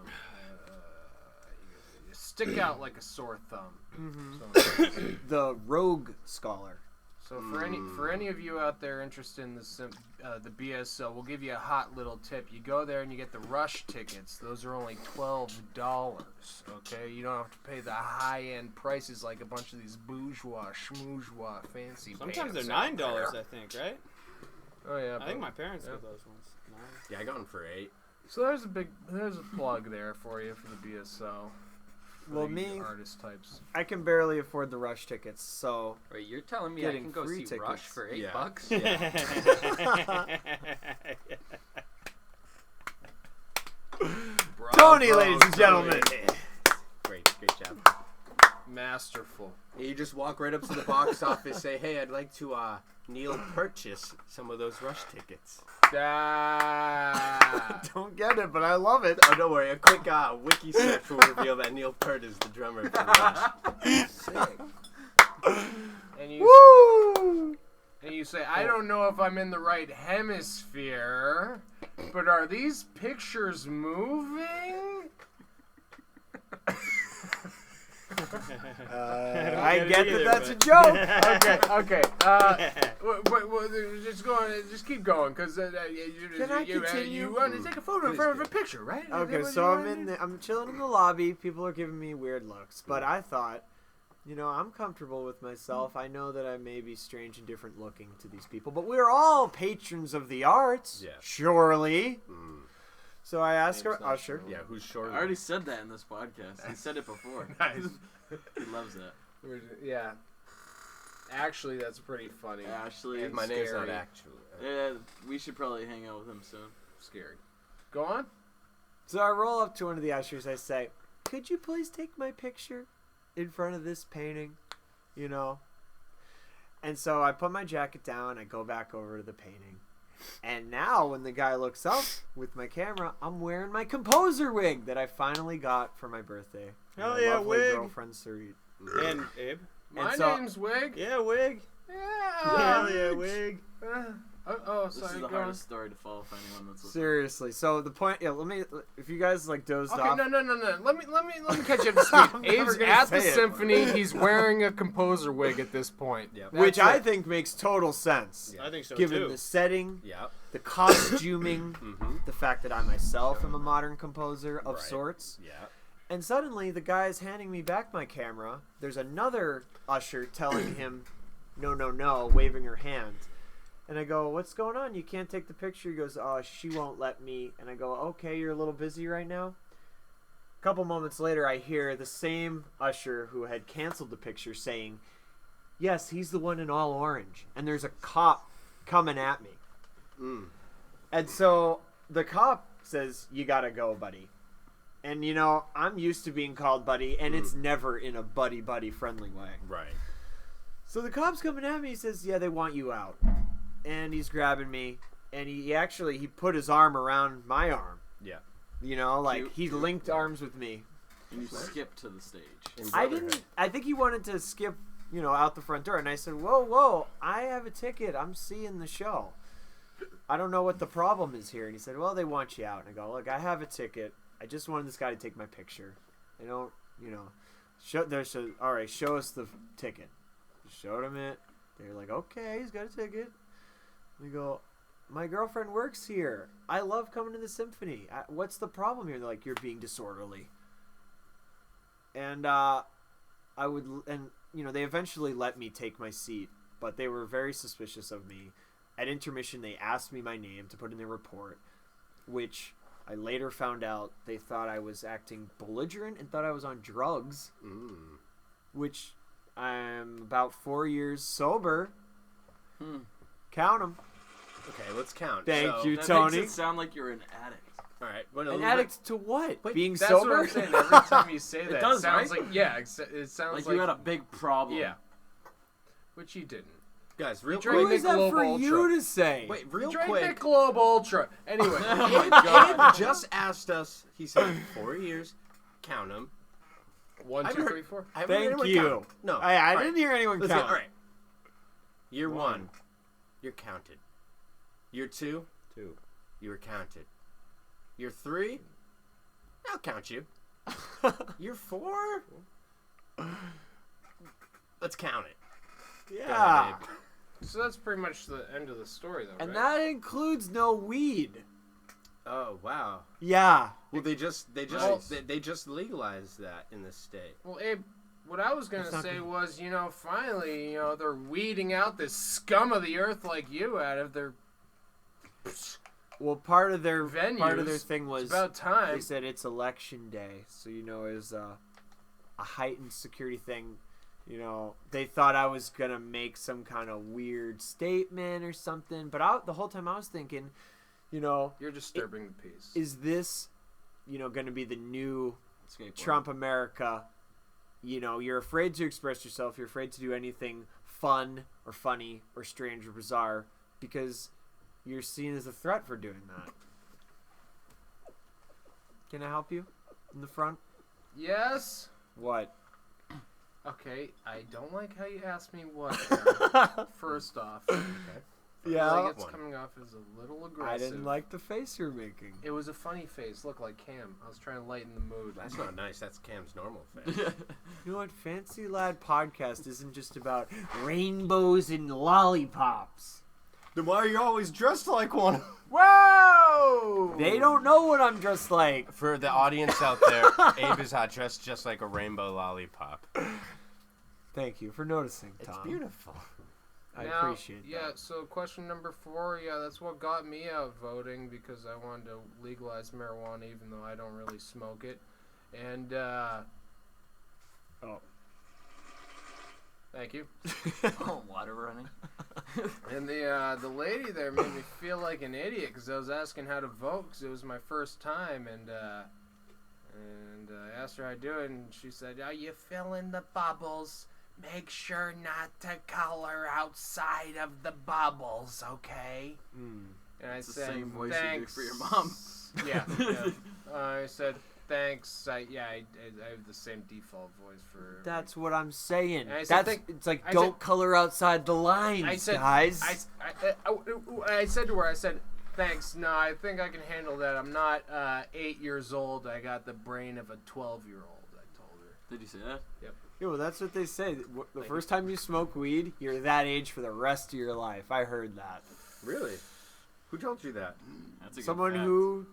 you stick out like a sore thumb. Mm-hmm. The rogue scholar. So for any of you out there interested in the BSO, we'll give you a hot little tip. You go there and you get the rush tickets. Those are only $12. Okay, you don't have to pay the high end prices like a bunch of these bourgeois, schmoozwa, fancy. Sometimes they're bands out $9, there. I think, right? Oh yeah, I think but- my parents yeah. got those ones. Yeah, I got him for 8. So there's a plug there for you for the BSO. For Well, the me- artist types. I can barely afford the rush tickets, so Wait, you're telling me I Getting can go free see Rush tickets. for $8? Yeah. Tony, ladies and gentlemen. Great job. Masterful. You just walk right up to the box office, say, "Hey, I'd like to Neil purchase some of those Rush tickets." Ah. Don't get it, but I love it. Oh, don't worry. A quick wiki search will reveal that Neil Peart is the drummer for Rush. And you Woo! And you say, I don't know if I'm in the right hemisphere, but are these pictures moving? I get that that's a joke. Okay. Just keep going, because Can I continue? you want to take a photo in front of a picture, right? Is that Okay, what so you I'm wanna do? I'm chilling in the lobby. People are giving me weird looks, but I thought, I'm comfortable with myself. I know that I may be strange and different looking to these people, but we're all patrons of the arts, Yeah. surely. Mm. So I asked Name's our not usher. Yeah, who's short? I already said that in this podcast. He said it before. Nice. He loves that. Yeah. Actually, that's pretty funny. Ashley, And My name's not scary. actually. yeah, we should probably hang out with him soon. Scary. Go on. So I roll up to one of the ushers. I say, "Could you please take my picture in front of this painting?" And so I put my jacket down. I go back over to the painting. And now when the guy looks up with my camera, I'm wearing my composer wig that I finally got for my birthday. Hell my yeah, lovely wig. girlfriend Sarit. And Abe. My so- name's Wig. Yeah, wig. Yeah. Hell yeah, wig. Oh, This sorry. is the go on. hardest story to follow for anyone that's listening. Seriously. So the point, if you guys dozed Okay, off. no. Let me catch you up to speed. I'm never Abe's gonna at the say it. symphony. He's wearing a composer wig at this point. Yep. Which That's I it. think makes total sense. I think so Given too. the setting, Yeah. the costuming, Mm-hmm. the fact that I myself am a modern composer of Right. sorts. Yeah. And suddenly the guy is handing me back my camera. There's another usher telling him, no, waving her hand. And I go, "What's going on? You can't take the picture." He goes, "Oh, she won't let me." And I go, "Okay, you're a little busy right now." A couple moments later, I hear the same usher who had canceled the picture saying, "Yes, he's the one in all orange. And there's a cop coming at me." Mm. And so the cop says, "You gotta go, buddy." And I'm used to being called buddy, and it's never in a buddy friendly way. Right. So the cop's coming at me. He says, "Yeah, they want you out." And he's grabbing me, and he put his arm around my arm. Yeah. Like he linked arms with me. And you skip to the stage. I didn't. I think he wanted to skip, out the front door, and I said, "Whoa! I have a ticket. I'm seeing the show. I don't know what the problem is here." And he said, "Well, they want you out." And I go, "Look, I have a ticket. I just wanted this guy to take my picture. I don't, show us the ticket." Showed him it. They're like, okay, he's got a ticket. We go, my girlfriend works here. I love coming to the symphony. What's the problem here? They're like, you're being disorderly. And they eventually let me take my seat, but they were very suspicious of me. At intermission, they asked me my name to put in their report, which I later found out they thought I was acting belligerent and thought I was on drugs, which I'm about 4 years sober. Count them. Okay, let's count. Thank you, That Tony. makes it sound like you're an addict. All right. Well, An addict to what? Being That's sober? what I'm saying. Every time you say that, does, it sounds right? like it sounds Like you had a big problem. yeah, which you didn't. Guys, real drank Who quick. is that Michelob for Ultra. you to say? Wait, real Drink quick. Michelob Ultra. Anyway, Abe just asked us. He said 4 years. Count them. 1, I've 2, heard- 3, 4. I haven't heard Thank anyone you. count. No. I All right. didn't hear anyone Let's count. All right. Year 1, you're counted. Year 2, 2. you were counted. Year 3, I'll count you. Year 4, let's count it. Go ahead, Yeah. Abe. So that's pretty much the end of the story, though, And right? that includes no weed. Oh wow. Yeah. Well, they just Nice. they just legalized that in this state. Well, Abe, what I was gonna That's not say good. was, finally, they're weeding out this scum of the earth like you out of their Well, part of their venues. thing was It's about time. they said it's election day, so it was a heightened security thing. They thought I was gonna make some kind of weird statement or something, but the whole time I was thinking, You're disturbing the peace. is this, gonna be the new Skateboard. Trump America? You're afraid to express yourself. You're afraid to do anything fun or funny or strange or bizarre because you're seen as a threat for doing that. Can I help you in the front? Yes? What? Okay, I don't like how you asked me what. John. First off. I feel like it's coming off as a little aggressive. I didn't like the face you're making. It was a funny face. Look like Cam. I was trying to lighten the mood. That's not nice. That's Cam's normal face. You know what? Fancy Lad Podcast isn't just about rainbows and lollipops. Then why are you always dressed like one? Whoa! They don't know what I'm dressed like. For the audience out there, Abe is dressed just like a rainbow lollipop. Thank you for noticing, Tom. It's beautiful. I Now, appreciate that. Yeah, so question number 4, that's what got me out voting because I wanted to legalize marijuana even though I don't really smoke it. And, thank you. Oh, water running. And the lady there made me feel like an idiot because I was asking how to vote because it was my first time, and I asked her how to do it, and she said, "Oh, you fill in the bubbles. Make sure not to color outside of the bubbles, okay?" And I It's the said, same voice you do "Thanks for your mom." Yeah. I said, "Thanks." I have the same default voice for. That's what I'm saying. And I said, It's like, I don't said- color outside the lines, I said, guys. I said to her, I said, "Thanks. No, I think I can handle that. I'm not 8 years old. I got the brain of a 12-year-old." I told her. Did you say that? Yeah, well, that's what they say. The first time you smoke weed, you're that age for the rest of your life. I heard that. Really? Who told you that? That's a good Someone fact. who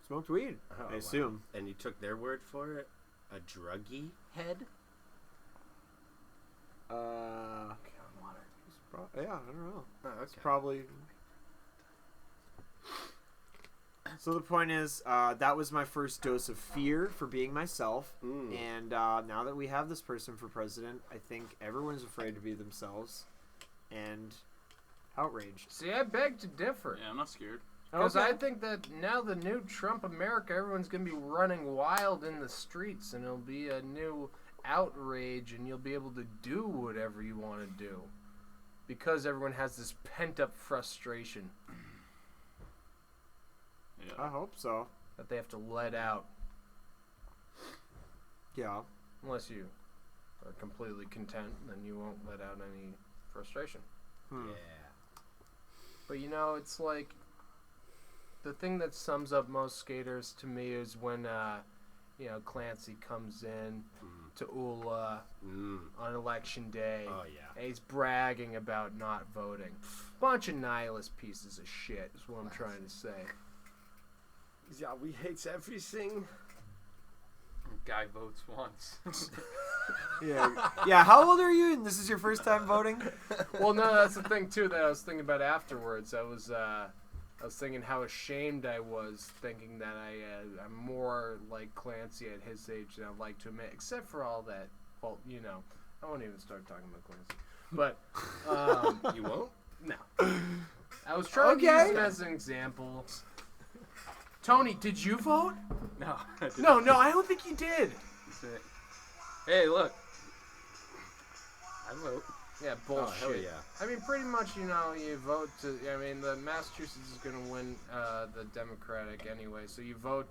smoked weed, Oh, I assume. Wow. And you took their word for it? A druggy head? Yeah, I don't know. Oh, okay. It's probably. So the point is, that was my first dose of fear for being myself. And now that we have this person for president, I think everyone's afraid to be themselves and outraged. See, I beg to differ. Yeah, I'm not scared. Because I think that now the new Trump America, everyone's going to be running wild in the streets, and it'll be a new outrage, and you'll be able to do whatever you want to do. Because everyone has this pent-up frustration Yeah. I hope so. that they have to let out. Yeah. Unless you are completely content, then you won't let out any frustration. Yeah. But it's like the thing that sums up most skaters to me is when Clancy comes in to Ula on election day. Oh, yeah. And he's bragging about not voting. Bunch of nihilist pieces of shit is what I'm trying to say. Yeah, we hates everything. Guy votes once. Yeah. How old are you? And this is your first time voting? Well, no, that's the thing too that I was thinking about afterwards. I was thinking how ashamed I was, thinking that I'm more like Clancy at his age than I'd like to admit, except for all that. Well, you know, I won't even start talking about Clancy. But You won't? no, I was trying to use him as an example. Tony, did you vote? No. No, I don't think you did. Hey, look. I vote. Yeah, bullshit. hell yeah. I mean, pretty much, you know, you vote to. I mean, the Massachusetts is going to win the Democratic anyway, so you vote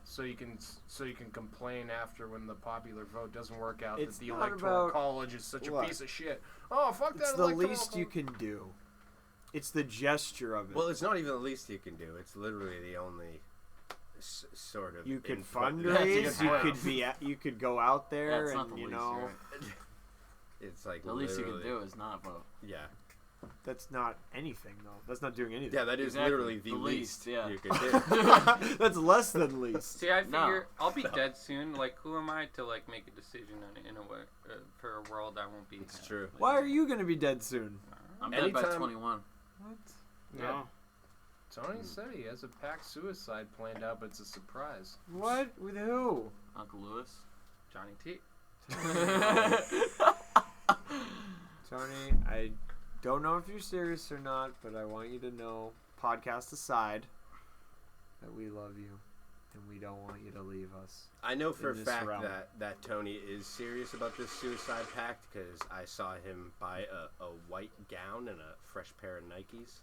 so you can complain after when the popular vote doesn't work out It's that the not electoral about college is such what? a piece of shit. Oh, fuck that It's the electoral least you college. can do. It's the gesture of it. Well, it's not even the least you can do. It's literally the only sort of. You could input. fundraise. You point. could you could go out there That's not and the you least. know You're right. It's like The least you can literally- do is not vote. Yeah. that's not anything though. That's not doing anything. Yeah, that is Exactly. literally the The least, least, yeah. you can do. That's less than least. See, I No. figure I'll be dead soon. Like, who am I to like make a decision in a way for a world I won't be? It's true. Why are you gonna be dead soon? I'm dead by Anytime- 21. What? No. Tony said he has a packed suicide planned out, but it's a surprise. What? With who? Uncle Lewis. Johnny T. Tony, I don't know if you're serious or not, but I want you to know, podcast aside, that we love you and we don't want you to leave us. I know for a in this fact realm. that Tony is serious about this suicide pact because I saw him buy a white gown and a fresh pair of Nikes.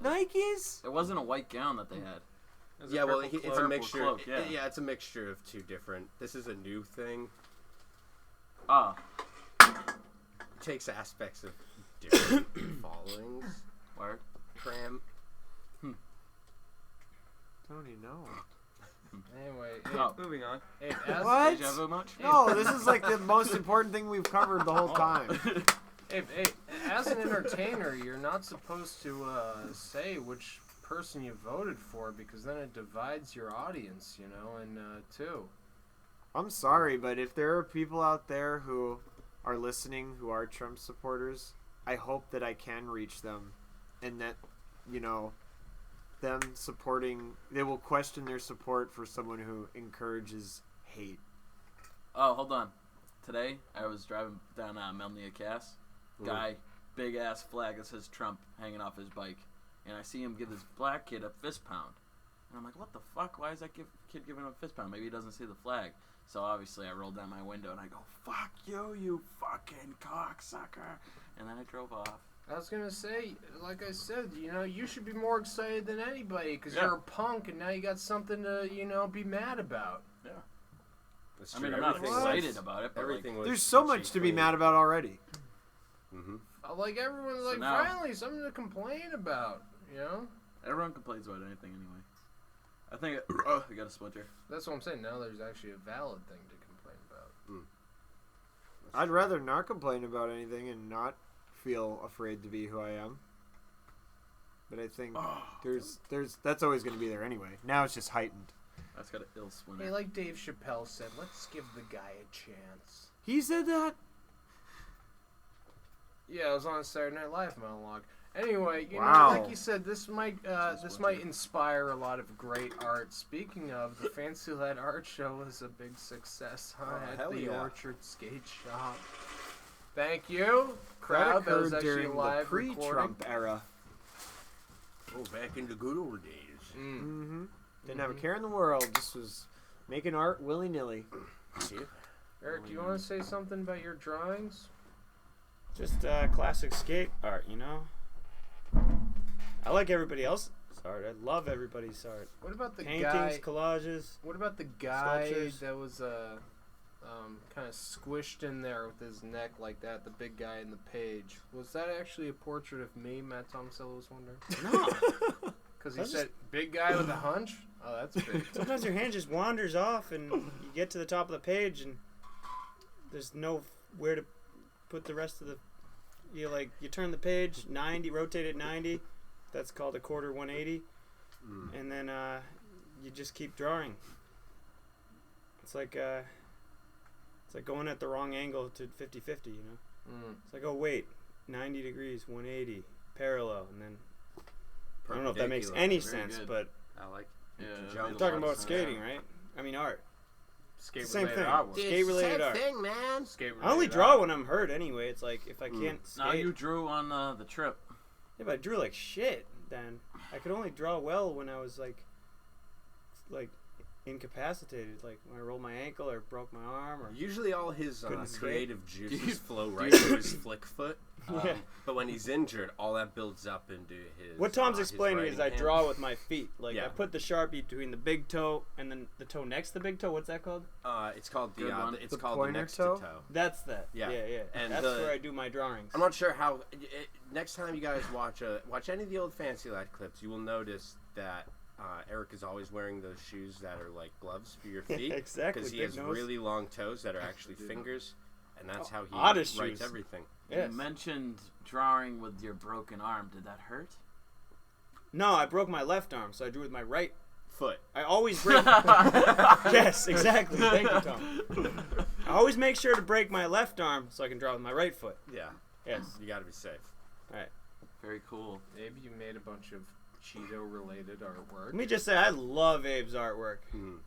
Nikes? It wasn't a white gown that they had. There's Yeah, well, purple it's a cloak. mixture. cloak, yeah. Yeah, it's a mixture of two different. This is a new thing. Ah, It takes aspects of different followings. word. Cram. Tony, no. Anyway, Oh. Moving on. hey, as, What? Deja vu much? No, this is like the most important thing we've covered the whole time. Hey, as an entertainer, you're not supposed to say which person you voted for because then it divides your audience, you know, in two. I'm sorry, but if there are people out there who are listening who are Trump supporters, I hope that I can reach them and that, you know, them supporting, they will question their support for someone who encourages hate. Oh, hold on. Today, I was driving down Melnia Cass. Guy, big ass flag that says Trump hanging off his bike. And I see him give this black kid a fist pound. And I'm like, what the fuck? Why is that kid giving him a fist pound? Maybe he doesn't see the flag. So obviously I rolled down my window and I go, fuck you, you fucking cocksucker. And then I drove off. I was gonna say, like I said, you know, you should be more excited than anybody because Yeah. you're a punk and now you got something to, you know, be mad about. That's I true. mean, I'm not Everything excited was- about it, but Everything was. There's so much to be mad about already. Mm-hmm. Like everyone's So like, now- finally something to complain about, you know? everyone complains about anything anyway. I think, I got a splinter. That's what I'm saying. Now there's actually a valid thing to complain about. I'd rather not complain about anything and not feel afraid to be who I am. But I think there's that's always going to be there anyway. Now it's just heightened. That's got an ill splinter. Hey, like Dave Chappelle said, let's give the guy a chance. He said that? Yeah, it was on a Saturday Night Live monologue. Anyway, you Wow. know, like you said, this might inspire a lot of great art. Speaking of, the Fancyland Art Show was a big success at hell the yeah. Orchard Skate Shop. Thank you, That crowd. That was occurred actually during a the live pre-Trump era. Oh, back in the good old days. recording. Mm-hmm. Didn't have a care in the world. Just was making art willy-nilly. Eric, do you want to say something about your drawings? Just classic skate art, you know? I like everybody else's art. I love everybody's art. What about the Paintings, guy? collages. What about the guy sculptures. that was kind of squished in there with his neck like that? The big guy in the page. Was that actually a portrait of me? Matt Tomasello was wondering. No. Because he That's said, "Big guy with a hunch." Oh, that's big. Sometimes your hand just wanders off and you get to the top of the page and there's no where to put the rest of the. You turn the page 90, rotate it 90. That's called a quarter 180, and then you just keep drawing. It's like going at the wrong angle to 50-50, you know. It's like, oh wait, 90 degrees, 180, parallel, and then I don't know if that makes any sense, but I like. Yeah, we're talking about skating, right? I mean art. Skate Same related thing. artwork. Skate related Same art. thing, man. Skate I only related draw art. when I'm hurt anyway. It's like if I can't skate. Now you drew on the trip. If I drew like shit, then I could only draw well when I was like incapacitated, like when I rolled my ankle or broke my arm or. Usually all his Couldn't skate. creative juices flow right to his flick foot. Yeah. But when he's injured, all that builds up into his. What Tom's his explaining is I writing hand. draw with my feet. Like Yeah. I put the Sharpie between the big toe and then the toe next to the big toe. What's that called? It's called the Good one. it's The called the pointer next toe? to toe. That's that. Yeah. Yeah. And that's the- where I do my drawings. I'm not sure how. Next time you guys watch any of the old Fancy Lad clips, you will notice that Eric is always wearing those shoes that are like gloves for your feet. Exactly, Because he big has nose. really long toes that are actually fingers, and that's how he oddest writes shoes. everything. Yes. You mentioned drawing with your broken arm. Did that hurt? No, I broke my left arm, so I drew with my right. Foot. I always break. Yes, exactly. Thank you, Tom. I always make sure to break my left arm so I can draw with my right foot. Yeah. Yes. You got to be safe. Very cool. Maybe you made a bunch of Cheeto-related artwork. Let me just say, I love Abe's artwork.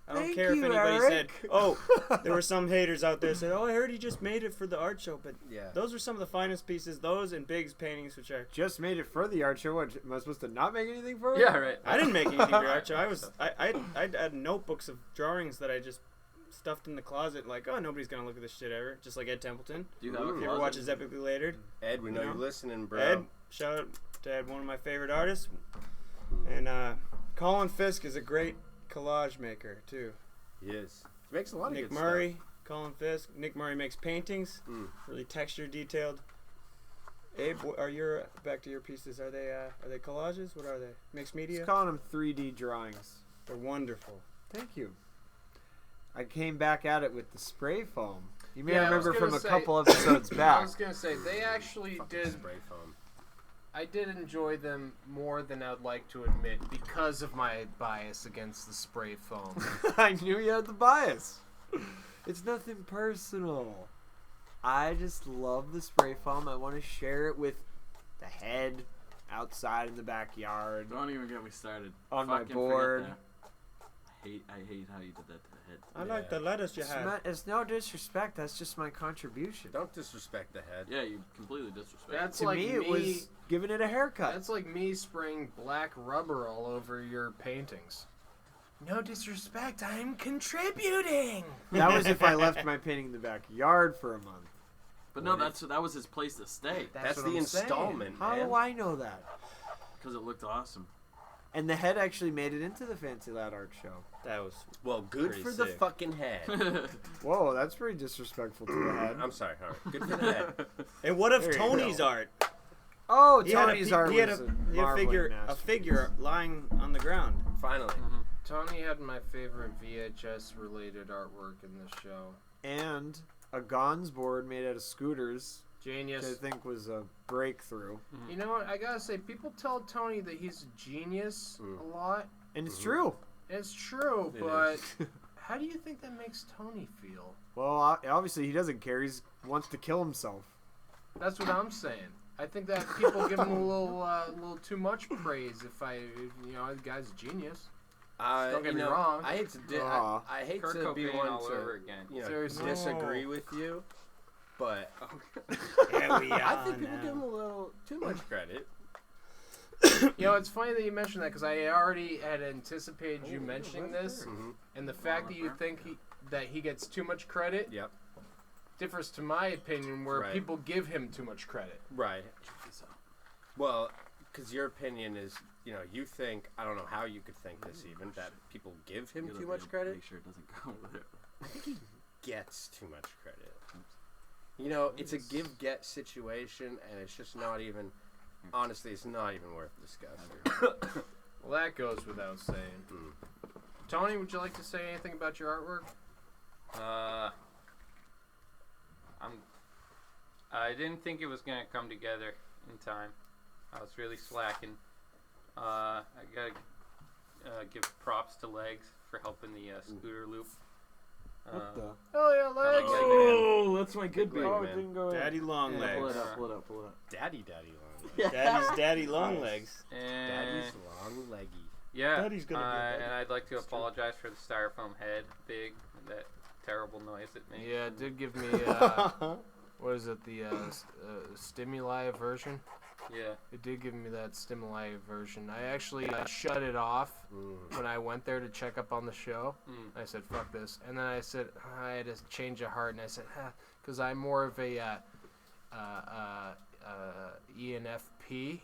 I don't Thank care if you, anybody Eric. said, "Oh, there were some haters out there said, oh, I heard he just made it for the art show," but Yeah. those are some of the finest pieces. Those and Big's paintings, which are Just made it for the art show. What, am I supposed to not make anything for it? Yeah, right. I didn't make anything for the art show. I had notebooks of drawings that I just stuffed in the closet. Like, oh, nobody's gonna look at this shit ever. Just like Ed Templeton. Do you have a If you ever closet? watch his Epically Latered, Ed, we know You know? you're listening, bro. Ed, shout out to Ed, one of my favorite artists. And Colin Fisk is a great collage maker too. He is. He makes a lot of Nick good Murray, Colin Fisk. Nick Murray makes paintings, really texture detailed. Abe, back to your pieces? Are they collages? What are they? Mixed media? Just calling them 3D drawings. They're wonderful. Thank you. I came back at it with the spray foam. You may Yeah, I was remember gonna from a say- couple episodes I back. was gonna say they actually Stuff. did. Spray foam. I did enjoy them more than I'd like to admit because of my bias against the spray foam. I knew you had the bias. It's nothing personal. I just love the spray foam. I want to share it with the head outside in the backyard. Don't even get me started. On my Fucking board. forget that. I hate how you did that to the head. I like the lettuce you had. It's no disrespect. That's just my contribution. Don't disrespect the head. Yeah, you completely disrespect. That's To like me, it was giving it a haircut. That's like me spraying black rubber all over your paintings. No disrespect, I'm contributing. That was if I left my painting in the backyard for a month. But no, that was his place to stay That's what the I'm saying. installment, How man. do I know that? because it looked awesome. And the head actually made it into the Fancy Lad art show. That was Well, good Pretty for the sick. fucking head. Whoa, that's pretty disrespectful to the head. I'm sorry, Howard. Good for the head. And what if There you Tony's go. art? Oh, He had Tony's art he had was a marveling figure masterpiece. lying on the ground. Finally. Tony had my favorite VHS related artwork in this show. And a Gons board made out of scooters, which I Genius. think was a breakthrough. You know what? I gotta say, people tell Tony that he's a genius a lot. And it's true. It's true, It but is. how do you think that makes Tony feel? Well, obviously he doesn't care. He wants to kill himself. That's what I'm saying. I think that people give him a little too much praise. The guy's a genius. Don't get me wrong. I hate to Aw. I hate Kurt to be Cobain one all to over again. Seriously. disagree with you, but Here we are I think people now. give him a little too much credit. It's funny that you mentioned that because I already had anticipated you mentioning this, and the fact that you think that he gets too much credit Yep. differs to my opinion, where Right. people give him too much credit. Right. Well, because your opinion is, you think, I don't know how you could think this even, that people give him too much credit. Make sure it doesn't go with it. I think he gets too much credit. It's a give-get situation, and it's just not even, honestly, it's not even worth discussing. Well, that goes without saying. Tony, would you like to say anything about your artwork? I didn't think it was gonna come together in time. I was really slacking. I gotta give props to Legs for helping the scooter loop. What the? Oh yeah, Legs. Oh, that's my good beat, Oh, it man. didn't go in. Daddy long Pull legs. it up, pull it up, pull it up. Daddy long legs. Daddy's daddy long legs. And Daddy's long leggy. yeah, Daddy's gonna be a daddy. and I'd like to apologize for the styrofoam head, big, that terrible noise it made. Yeah, it did give me what is it? The stimuli version. Yeah. It did give me that stimuli version. I actually shut it off when I went there to check up on the show. I said, "Fuck this," and then I said I had a change of heart, and I said, because I'm more of a ENFP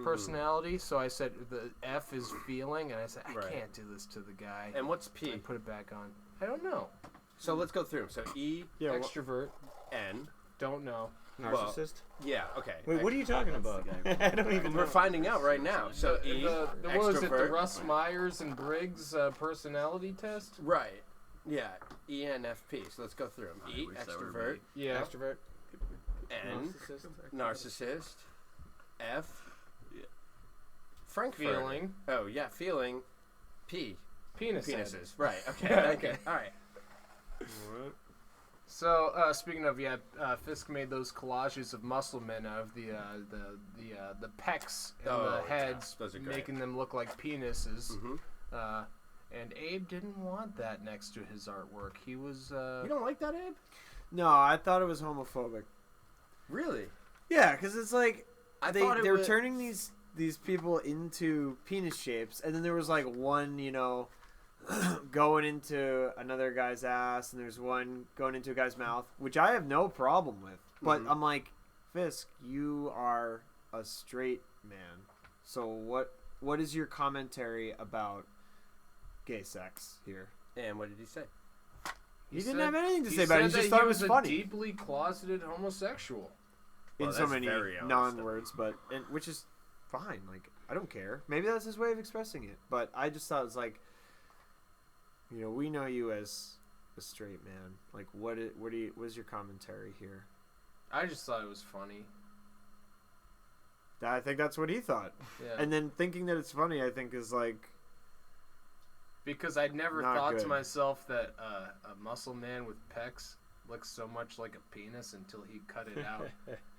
personality, so I said the F is feeling, and I said I Right. can't do this to the guy. And what's P? I put it back on. I don't know. So let's go through them. So E, Yeah, Extrovert. N. Don't know. Narcissist. Yeah, okay. Wait, what are you talking about? I don't even We're know. finding out right now. So E, the what was it? The extrovert. Russ Myers and Briggs personality test. Right. Yeah. ENFP. So let's go through them. E, wish that were extrovert. Yeah. Extrovert. N, narcissist. F, Frankfurt. Feeling. Oh yeah, feeling. P, Penis. penises. Right. Okay. Okay. Okay. All right. So speaking of Fisk made those collages of muscle men out of the pecs and Oh, the yeah. heads, Those are great. making them look like penises. Mhm. And Abe didn't want that next to his artwork. He was. You don't like that, Abe? No, I thought it was homophobic. Really? Yeah, because it's like I they thought it were was- turning these people into penis shapes, and then there was like one, going into another guy's ass, and there's one going into a guy's mouth, which I have no problem with. But I'm like, Fisk, you are a straight man, so what is your commentary about gay sex here? And what did he say? He didn't have anything to he say about it. He said just that thought it was a funny. deeply closeted homosexual. In Well, so that's many very honest non-words, but which is fine. Like, I don't care. Maybe that's his way of expressing it. But I just thought it was like, we know you as a straight man. Like, what is your commentary here? I just thought it was funny. I think that's what he thought. Yeah. And then thinking that it's funny, I think is like, Because I'd never Not thought to good. myself that a muscle man with pecs looks so much like a penis until he cut it out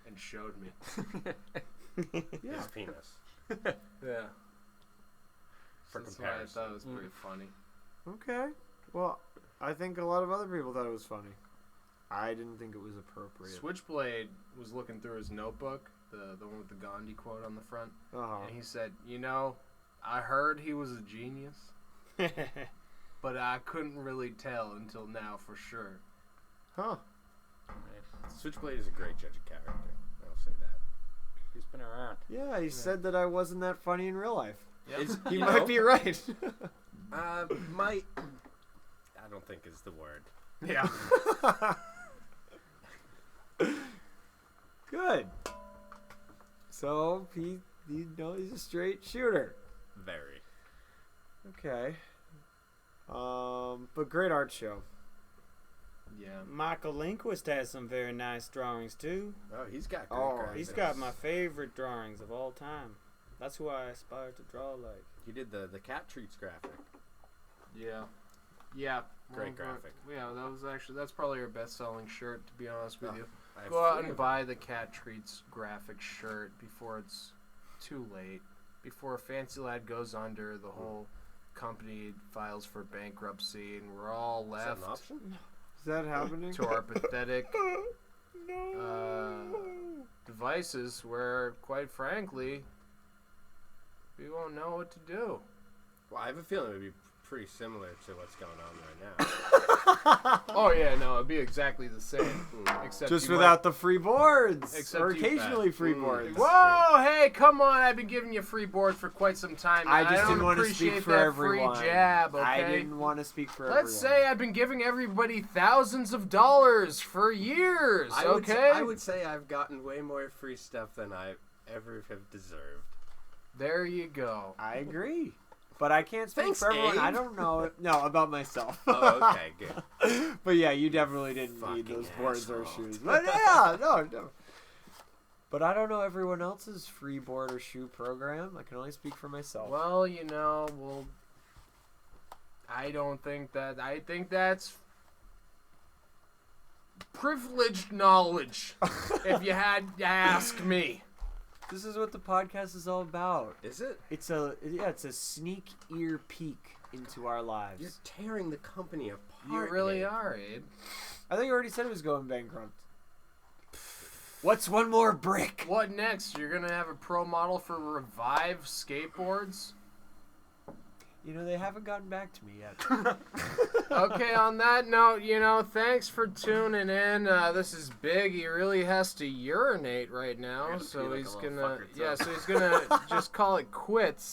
and showed me. His penis. Yeah. For That's why I comparison. thought it was pretty funny. okay. Well, I think a lot of other people thought it was funny. I didn't think it was appropriate. Switchblade was looking through his notebook, the one with the Gandhi quote on the front, Uh-huh. and he said, I heard he was a genius, but I couldn't really tell until now for sure. Huh. Switchblade is a great judge of character. I'll say that. He's been around. Yeah, he said that I wasn't that funny in real life. Yep. It's, He you might know, be right. might. I don't think is the word. Yeah. Good. So he's a straight shooter. Very. Okay. But great art show. Yeah. Michael Lindquist has some very nice drawings too. Oh, he's got great Oh, graphics. He's got my favorite drawings of all time. That's who I aspire to draw like. He did the cat treats graphic. Yeah. Yeah. Great graphic. Yeah, that's probably our best-selling shirt, to be honest with Oh, you. I have Go out three and of buy the Cat Treats graphic shirt before it's too late. Before Fancy Lad goes under, the whole company files for bankruptcy, and we're all them. Is that left an option? Is that happening? to our pathetic devices where, quite frankly, we won't know what to do. Well, I have a feeling it would be pretty similar to what's going on right now. Oh, yeah, no, it'd be exactly the same. Except Just you without the free boards. Except or you- occasionally free boards. Whoa, hey, come on. I've been giving you free board for quite some time. I man. just don't didn't want to appreciate speak for that everyone. free jab, okay? I didn't want to speak for Let's everyone. say I've been giving everybody thousands of dollars for years, okay? I would say I've gotten way more free stuff than I ever have deserved. There you go. I agree. But I can't speak Thanks, for everyone. I Abe. don't know. No, about myself. Oh, okay, good. But yeah, you definitely didn't need Fucking those boards or asshole. shoes. But yeah, no. But I don't know everyone else's free board or shoe program. I can only speak for myself. Well, I don't think that. I think that's privileged knowledge, if you had to ask me. This is what the podcast is all about. Is it? It's a sneak ear peek into our lives. You're tearing the company apart. You really Abe. are, Abe. I think you already said it was going bankrupt. What's one more brick? What next? You're gonna have a pro model for Revive skateboards? They haven't gotten back to me yet. Okay, on that note, thanks for tuning in. This is Big. He really has to urinate right now, You're so gonna be like he's a little gonna, fucker, too. so he's gonna just call it quits.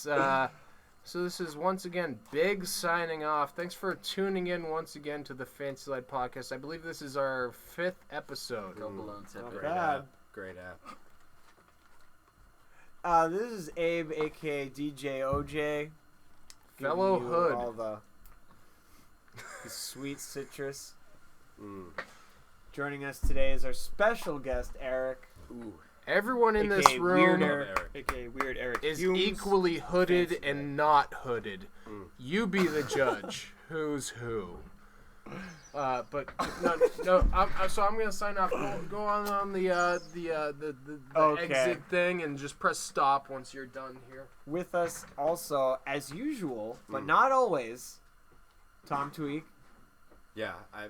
So this is once again Big signing off. Thanks for tuning in once again to the Fancy Light Podcast. I believe this is our 5th episode. Go balloon tip Not it. Great bad. app. Great app. This is Abe, aka DJ OJ. giving Fellow you Hood. all the sweet citrus. Joining us today is our special guest, Eric. Ooh. Everyone in this AKA room Weirder. Eric. AKA Weird Eric is Humes. equally hooded Fancy and not hooded. Mm. You be the judge. Who's who? But no. So I'm gonna sign off. Go on the Okay. exit thing and just press stop once you're done here. With us also, as usual, but not always, Tom Tweak. Yeah, I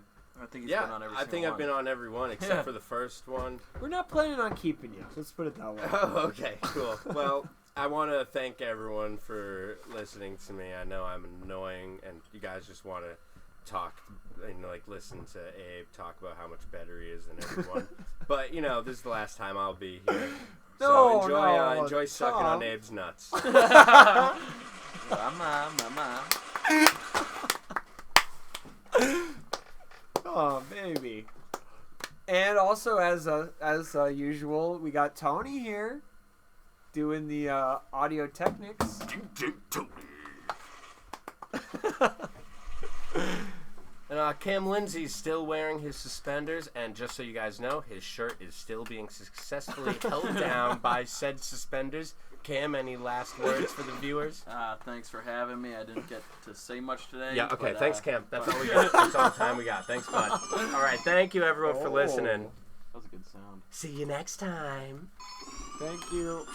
think he's been on every I think single I've been one. on every one except for the first one. We're not planning on keeping you. Let's put it that way. Oh, okay, cool. Well, I want to thank everyone for listening to me. I know I'm annoying, and you guys just want to talk, listen to Abe talk about how much better he is than everyone. But this is the last time I'll be here. No, So enjoy sucking Tom. on Abe's nuts. Mama. Oh, baby. And also, as usual, we got Tony here doing the audio technics. And Cam Lindsay's still wearing his suspenders, and just so you guys know, his shirt is still being successfully held down by said suspenders. Cam, any last words for the viewers? Thanks for having me. I didn't get to say much today. Yeah, okay, but, thanks, Cam. That's all we got. That's all the time we got. Thanks, bud. All right, thank you, everyone, for listening. That was a good sound. See you next time. Thank you.